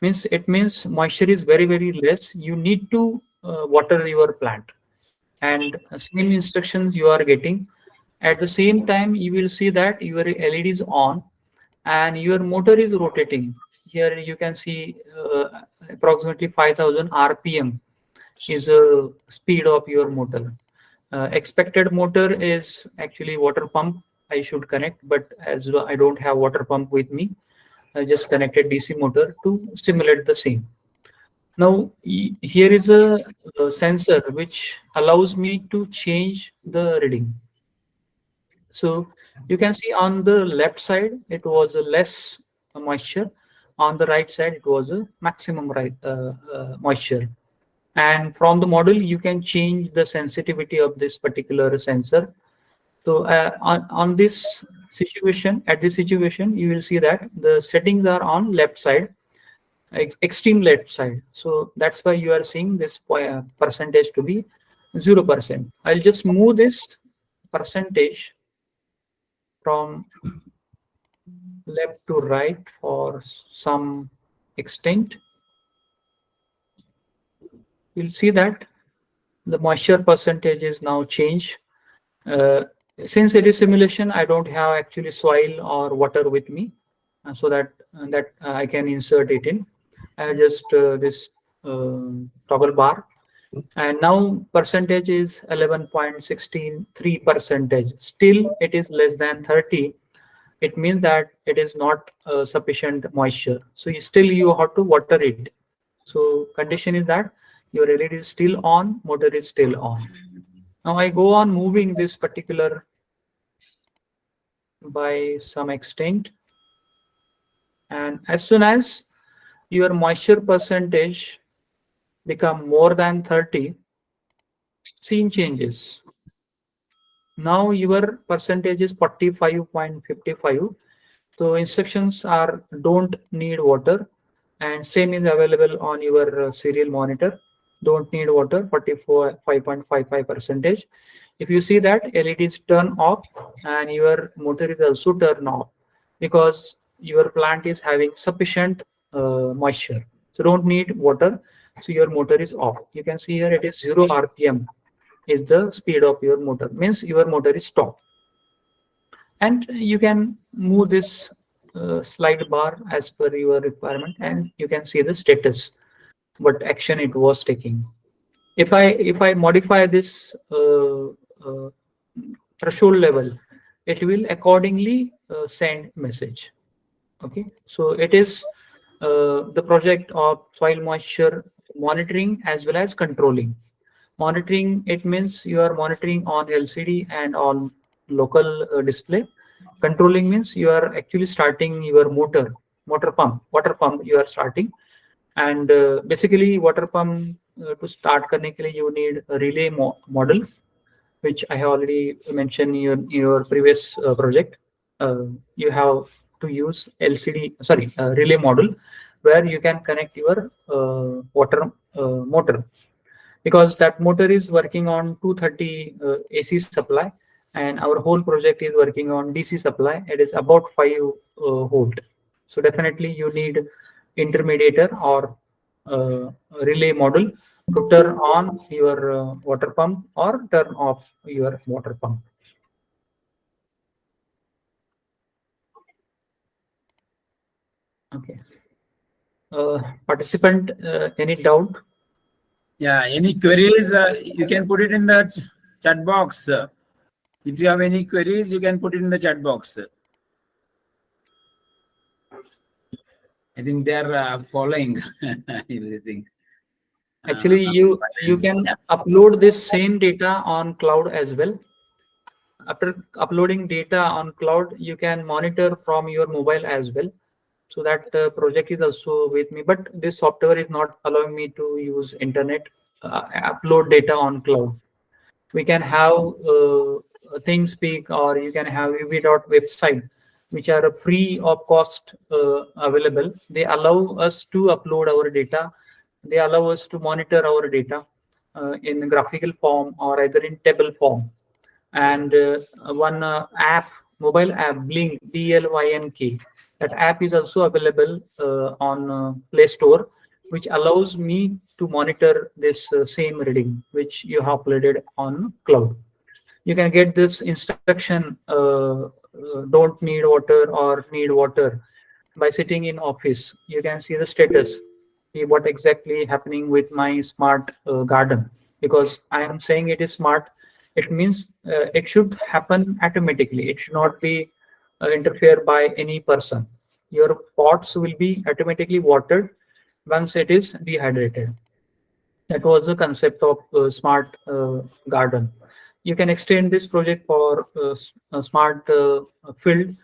Means it means moisture is very less. You need to water your plant, and same instructions you are getting. At the same time, you will see that your LED is on and your motor is rotating. Here you can see approximately 5000 RPM is a speed of your motor. Expected motor is actually water pump. I should connect, but as I don't have water pump with me, I just connected DC motor to simulate the same. Now, here is a sensor which allows me to change the reading. So you can see on the left side, it was a less moisture. On the right side, it was a maximum moisture. And from the model, you can change the sensitivity of this particular sensor. So on this situation, at this situation, you will see that the settings are on left side, extreme left side. So that's why you are seeing this percentage to be 0%. I'll just move this percentage from left to right for some extent. You'll see that the moisture percentage is now changed. Uh, since it is simulation, I don't have actually soil or water with me, so that I can insert it in. I have just this toggle bar, and now percentage is 11.163 percentage. Still, it is less than 30. It means that it is not sufficient moisture. So you have to water it. So condition is that your LED is still on, motor is still on. Now I go on moving this particular by some extent, and as soon as your moisture percentage become more than 30, scene changes. Now your percentage is 45.55. So instructions are don't need water, and same is available on your serial monitor. Don't need water, 45.55 percentage. If you see that LEDs turn off and your motor is also turn off because your plant is having sufficient moisture. So don't need water. So your motor is off. You can see here it is 0 RPM is the speed of your motor, means your motor is stopped. And you can move this slide bar as per your requirement, and you can see the status, what action it was taking. If I modify this threshold level, it will accordingly send message. Okay, so it is the project of soil moisture monitoring as well as controlling. Monitoring, it means you are monitoring on LCD and on local display. Controlling means you are actually starting your water pump you are starting. And basically water pump to start करने के लिए you need a relay model, which I have already mentioned in your previous project. You have to use relay model, where you can connect your water motor, because that motor is working on 230 AC supply, and our whole project is working on DC supply. It is about 5 volt. So definitely you need intermediator or relay model to turn on your water pump or turn off your water pump. Okay. Participant, any doubt?
Yeah, any queries, you can put it in the chat box. If you have any queries, you can put it in the chat box. I think they are following everything.
Actually, you
Balance.
can
Yeah.
upload this same data on cloud as well. After uploading data on cloud, you can monitor from your mobile as well. So that project is also with me, but this software is not allowing me to use internet, upload data on cloud. We can have ThinkSpeak, or you can have uv website, which are free of cost available. They allow us to upload our data. They allow us to monitor our data in graphical form or either in table form. And one app, mobile app, Blink, Blynk, that app is also available on Play Store, which allows me to monitor this same reading which you have uploaded on cloud. You can get this instruction, don't need water or need water, by sitting in office. You can see the status, see what exactly happening with my smart garden. Because I am saying it is smart, it means it should happen automatically. It should not be interfered by any person. Your pots will be automatically watered once it is dehydrated. That was the concept of smart garden. You can extend this project for a smart field.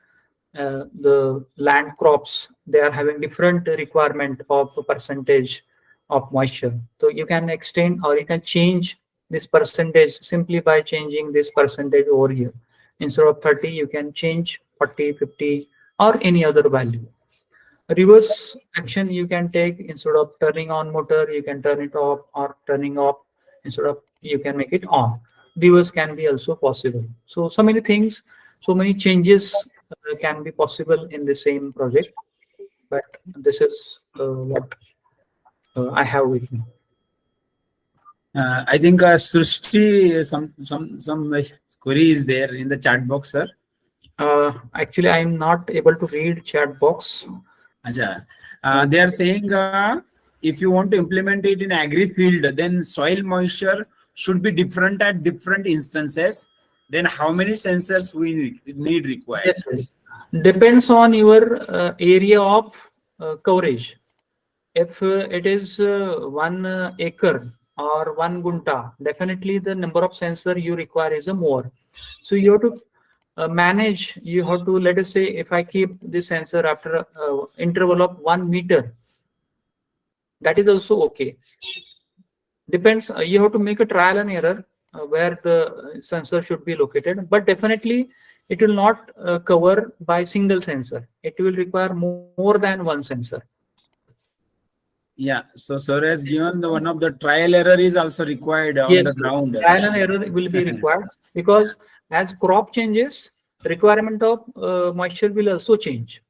The land crops, they are having different requirement of a percentage of moisture. So you can extend or you can change this percentage simply by changing this percentage over here. Instead of 30, you can change 40, 50, or any other value. Reverse action you can take: instead of turning on motor, you can turn it off, or turning off, instead of you can make it on. Reverse can be also possible. So many things, so many changes can be possible in the same project. But this is what I have with me.
I think Srishti, some query is there in the chat box, sir.
Actually, I'm not able to read chat box.
Acha. They are saying if you want to implement it in agri field, then soil moisture should be different at different instances. Then how many sensors we need required?
Yes, yes. Depends on your area of coverage. If it is 1 acre or 1 gunta, definitely the number of sensor you require is more. So you have to manage. You have to, let us say, if I keep this sensor after interval of 1 meter, that is also okay. Depends. You have to make a trial and error where the sensor should be located. But definitely, it will not cover by single sensor. It will require more than one sensor.
Yeah. So sir has given the one of the trial error is also required on the
Yes, yes.
ground.
Trial and error will be required, because as crop changes, requirement of moisture will also change.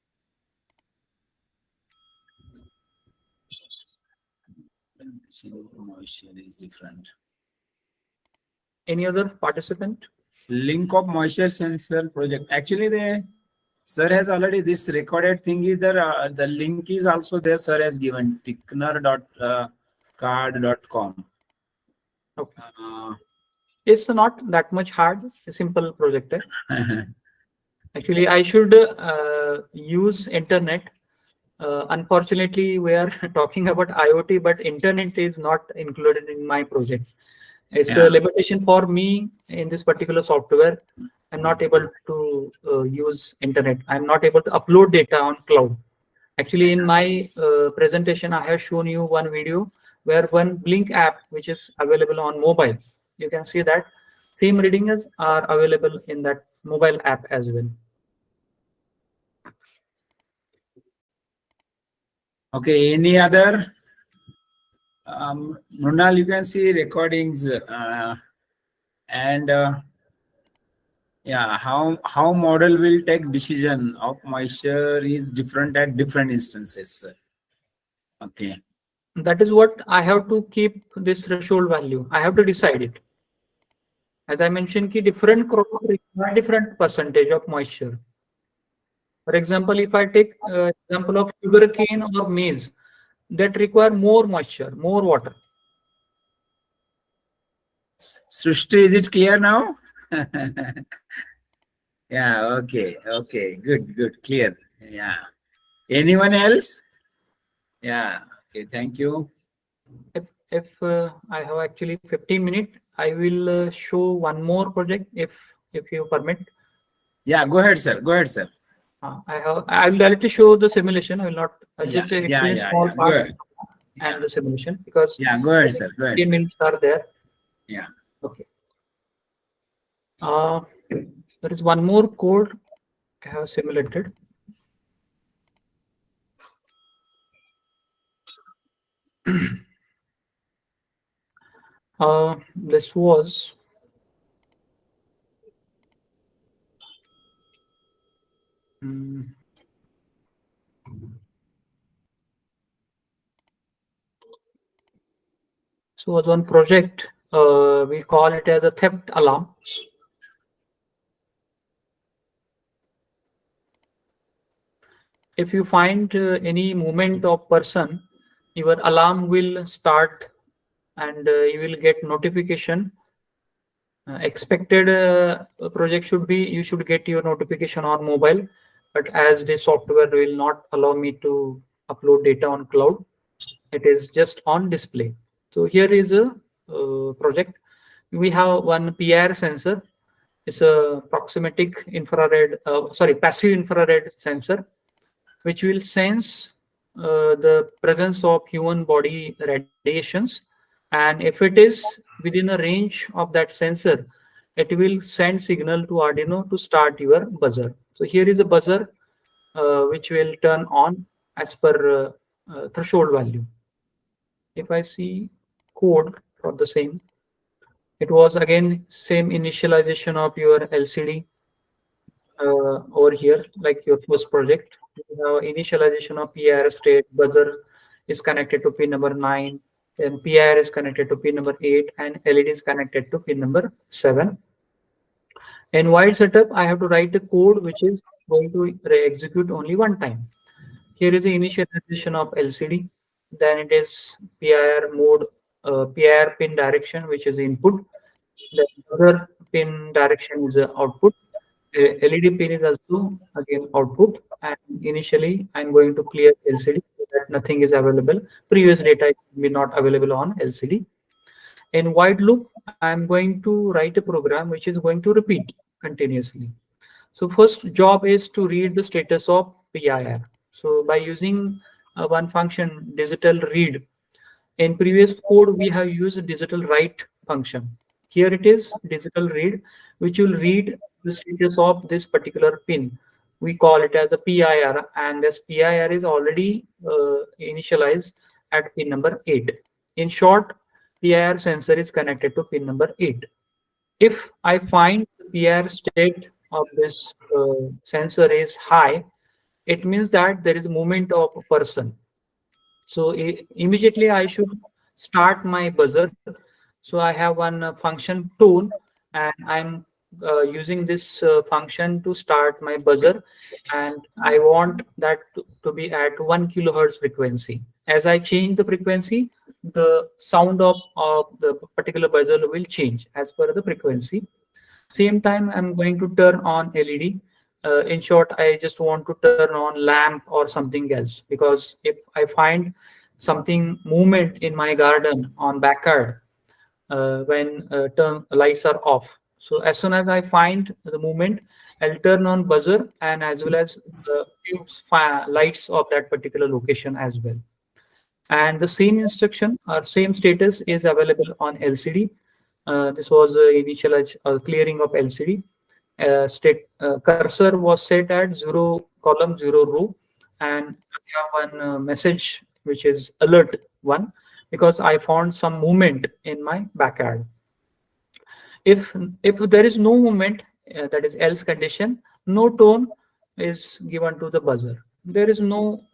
Moisture is different.
Any other participant?
Link of moisture sensor project. Actually, the sir has already this recorded thing is there. The link is also there. Sir has given tickner.card.com.
Okay. It's not that much hard. A simple project. Actually, I should use internet. Unfortunately, we are talking about IoT, but internet is not included in my project. It's a
Yeah.
limitation for me in this particular software. I'm not able to use internet. I'm not able to upload data on cloud. Actually, in my presentation, I have shown you one video where one Blink app, which is available on mobile, you can see that same readings are available in that mobile app as well.
Okay. Any other? Mrunal, you can see recordings and yeah, how model will take decision of moisture is different at different instances. Okay.
That is what I have to keep this threshold value. I have to decide it. As I mentioned, different crop require different percentage of moisture. For example, if I take example of sugarcane or maize, that require more moisture, more water.
Srishti, is it clear now? Yeah, okay, okay, good, clear. Yeah. Anyone else? Yeah. Okay. Thank you.
If I have actually 15 minutes, I will show one more project if you permit.
Yeah. Go ahead, sir. Go ahead, sir.
I will directly show the simulation. I will not. I'll
Yeah.
just
Yeah.
explain
Yeah.
small
Yeah. Go
part
ahead. Yeah.
and the simulation because
Yeah. Go
I
ahead,
think
sir. Go ahead,
15
sir.
minutes are there.
Yeah.
Okay. Uh, there is one more code I have simulated. This was mm, so was one project. We call it as a theft alarm. If you find any movement of person, your alarm will start and you will get notification. Expected project should be you should get your notification on mobile, but as the software will not allow me to upload data on cloud, it is just on display. So here is a project. We have one PIR sensor. It's a proximate infrared, sorry, passive infrared sensor, which will sense the presence of human body radiations. And if it is within a range of that sensor, it will send signal to Arduino to start your buzzer. So here is a buzzer which will turn on as per threshold value. If I see code for the same, it was again same initialization of your LCD over here, like your first project. You have initialization of PIR state, buzzer is connected to pin number 9, then PIR is connected to pin number 8, and LED is connected to pin number 7. In wide setup, I have to write a code which is going to execute only one time. Here is the initialization of LCD. Then it is PIR mode, PIR pin direction, which is input. The other pin direction is the output. LED pin is also again output. And initially, I'm going to clear LCD so that nothing is available. Previous data will be not available on LCD. In white loop, I'm going to write a program which is going to repeat continuously. So first job is to read the status of PIR. So by using one function, digital read, in previous code, we have used digital write function. Here it is digital read, which will read the status of this particular pin. We call it as a PIR, and this PIR is already initialized at pin number 8. In short, PIR sensor is connected to pin number 8. If I find the PIR state of this sensor is high, it means that there is movement of a person. So immediately I should start my buzzer. So I have one function tone, and I'm using this function to start my buzzer, and I want that to be at 1 kilohertz frequency. As I change the frequency, the sound of the particular buzzer will change as per the frequency. Same time, I'm going to turn on LED. In short, I just want to turn on lamp or something else, because if I find something movement in my garden on backyard when turn lights are off. So as soon as I find the movement, I'll turn on buzzer and as well as the tubes lights of that particular location as well. And the same instruction or same status is available on LCD. This was the initial clearing of LCD. State cursor was set at 0 column 0 row, and I have one message which is alert 1 because I found some movement in my backyard. If there is no movement, that is else condition, no tone is given to the buzzer. There is no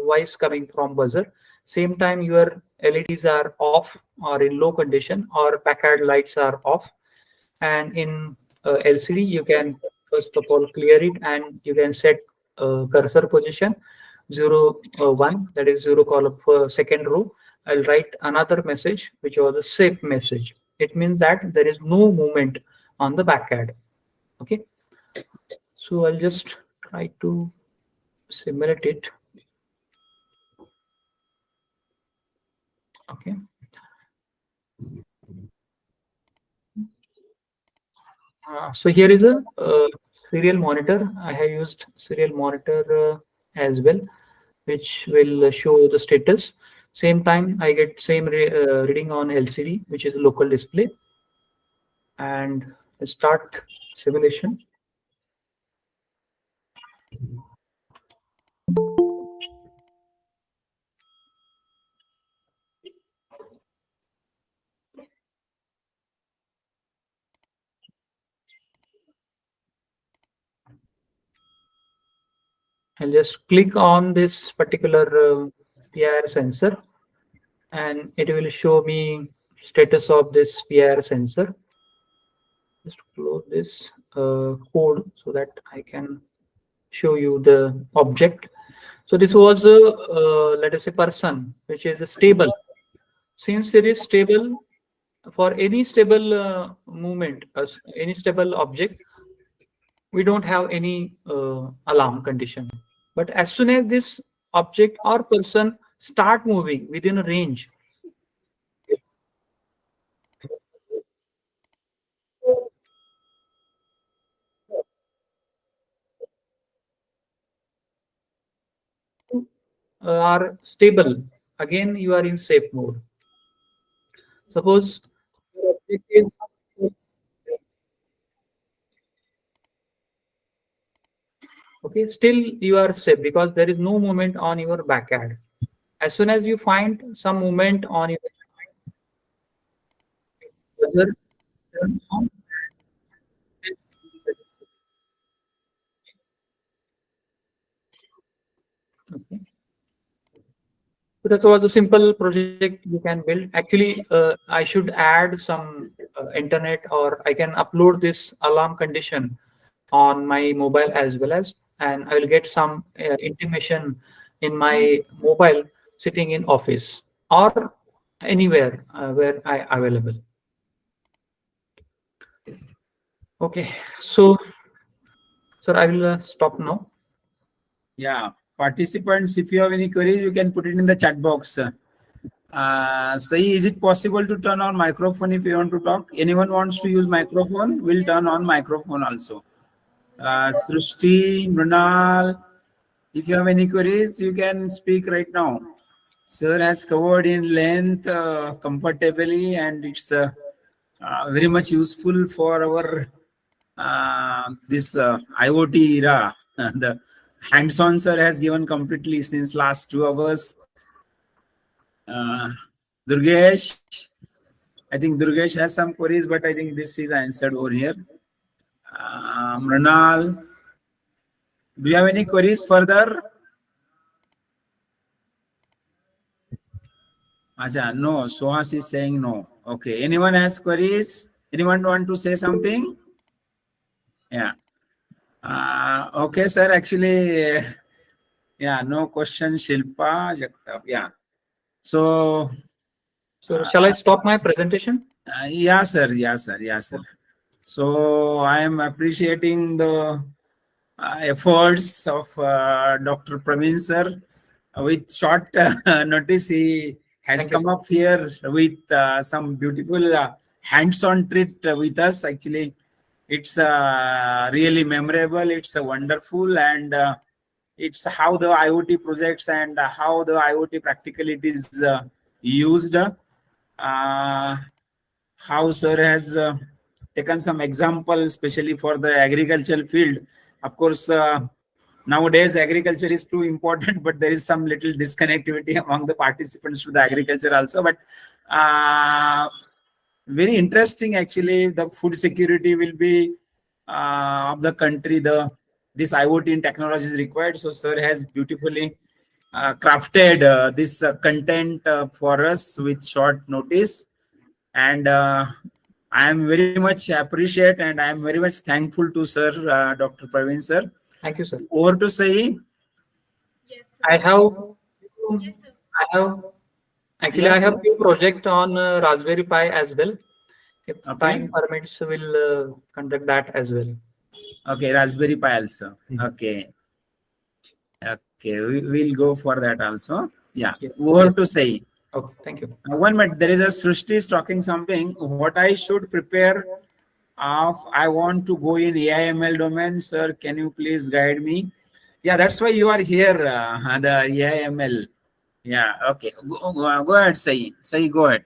voice coming from buzzer. Same time your LEDs are off or in low condition or backyard lights are off. And in LCD you can first of all clear it and you can set cursor position 0 1, that is 0 column for second row. I'll write another message which was a safe message. It means that there is no movement on the backend. Okay, so I'll just try to simulate it. So here is a serial monitor. I have used serial monitor as well, which will show the status. Same time, I get same reading on LCD, which is a local display. And start simulation. I'll just click on this particular PIR sensor, and it will show me status of this PIR sensor. Just close this code so that I can show you the object. So this was a let us say person which is stable. Since it is stable, for any stable movement, any stable object, we don't have any alarm condition. But as soon as this object or person start moving within a range, are stable, again you are in safe mode. Suppose your object is okay, still you are safe because there is no movement on your back end. As soon as you find some movement on your buzzer, turn on. Okay. So that was a simple project you can build. Actually, I should add some internet, or I can upload this alarm condition on my mobile as well as, and I will get some intimation in my mobile sitting in office or anywhere where I available. Okay, so sir, I will stop now.
Yeah, participants, if you have any queries, you can put it in the chat box. Say, is it possible to turn on microphone if you want to talk? Anyone wants to use microphone? We'll
Yes,
turn
sir.
on microphone also.
Yes, sir.
Srishti, Mrunal, if you have any queries, you can speak right now. Sir has covered in length comfortably, and it's very much useful for our this IoT era. The hands-on sir has given completely since last 2 hours. Uh, Durgesh, I think Durgesh has some queries, but I think this is answered over here. Mranal, do you have any queries further? Acha, no. Sohas is saying no. Okay. Anyone has queries? Anyone want to say something? Yeah. Okay, sir. Actually, yeah, no question. Shilpa, Jagtap. Yeah. So,
So shall I stop my presentation?
yeah, sir. Yeah, sir. Yeah, sir. So I am appreciating the efforts of Dr. Praveen sir. With short notice, he has
Thank you,
come
sir.
up here with some beautiful hands-on treat with us. Actually, it's really memorable. It's wonderful, and it's how the IoT projects and how the IoT practically it is used. How sir has taken some example, especially for the agricultural field. Of course, nowadays agriculture is too important, but there is some little disconnectivity among the participants to the agriculture also. But uh, very interesting, actually. The food security will be of the country. This IoT in technology is required. So sir has beautifully crafted this content for us with short notice, and I am very much appreciate, and I am very much thankful to sir, Dr. Praveen sir.
Thank you, sir.
Over to say,
Yes,
I
sir.
have
Yes, sir.
I have actually I
yes,
have
sir.
few project on Raspberry Pi as well. If
Okay,
time permits, we'll conduct that as well.
okay, Raspberry Pi also.
Mhm.
Okay, okay, we'll go for that also. Yeah,
Yes.
over
Yes.
to say.
Okay. Thank you.
1 minute, there is a Srishti is talking something. What I should prepare of I want to go in AI/ML domain, sir. Can you please guide me? Yeah, that's why you are here. The AI/ML. Yeah. Okay. Go ahead, say. Say. Go ahead.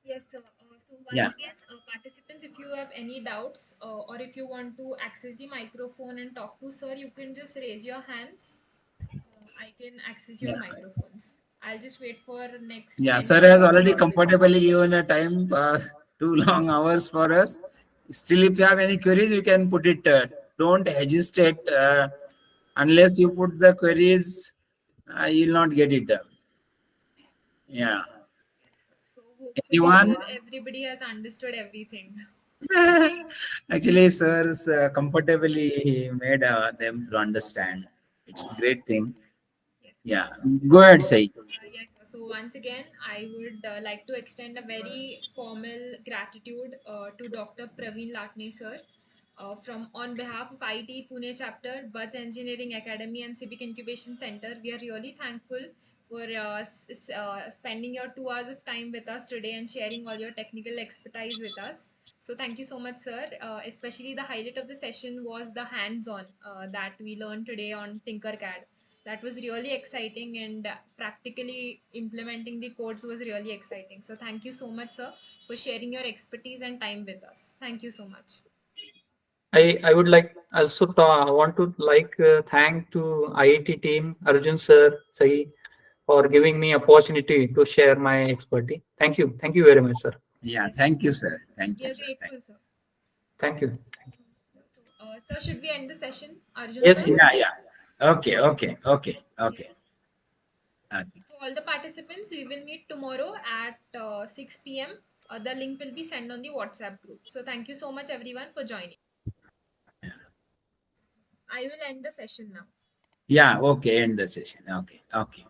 Yes, sir. So once
Yeah.
again, participants, if you have any doubts or if you want to access the microphone and talk to sir, you can just raise your hands. I can access your
Yeah.
microphones. I'll just wait for next
Yeah.
10
Sir
minutes
has
to be
already
audible.
comfortably given a time. 2 long hours for us. Still, if you have any queries, you can put it. Don't hesitate. Unless you put the queries, you'll not get it. Yeah.
Yes, sir. So hopefully,
Anyone?
sir, everybody has understood everything.
Actually, sirs comfortably made them to understand. It's a great thing.
Yes, sir.
Yeah. Go ahead,
So,
say.
yes, sir. So once again, I would like to extend a very formal gratitude to Dr. Praveen Latne, sir, from on behalf of IT Pune chapter, Buzz Engineering Academy and Civic Incubation Center. We are really thankful for spending your 2 hours of time with us today and sharing all your technical expertise with us. So thank you so much, sir. Especially the highlight of the session was the hands-on that we learned today on Tinkercad. That was really exciting, and practically implementing the codes was really exciting. So thank you so much, sir, for sharing your expertise and time with us. Thank you so much.
I would like also want to thank to IIT team, Arjun sir, Sai, for giving me opportunity to share my expertise. Thank you very much, sir.
Yeah.
Yes,
Thank you, sir. Thank
we
you,
are
sir.
grateful, sir.
Thank you.
So, sir, should we end the session, Arjun,
Yes,
sir?
Yeah.
yes.
Yeah. Okay. Okay. Okay. Okay.
Yes.
Okay.
So, all the participants, we will meet tomorrow at 6 p.m. The link will be sent on the WhatsApp group. So, thank you so much, everyone, for joining. I will end the session now.
Yeah. Okay. End the session. Okay. Okay.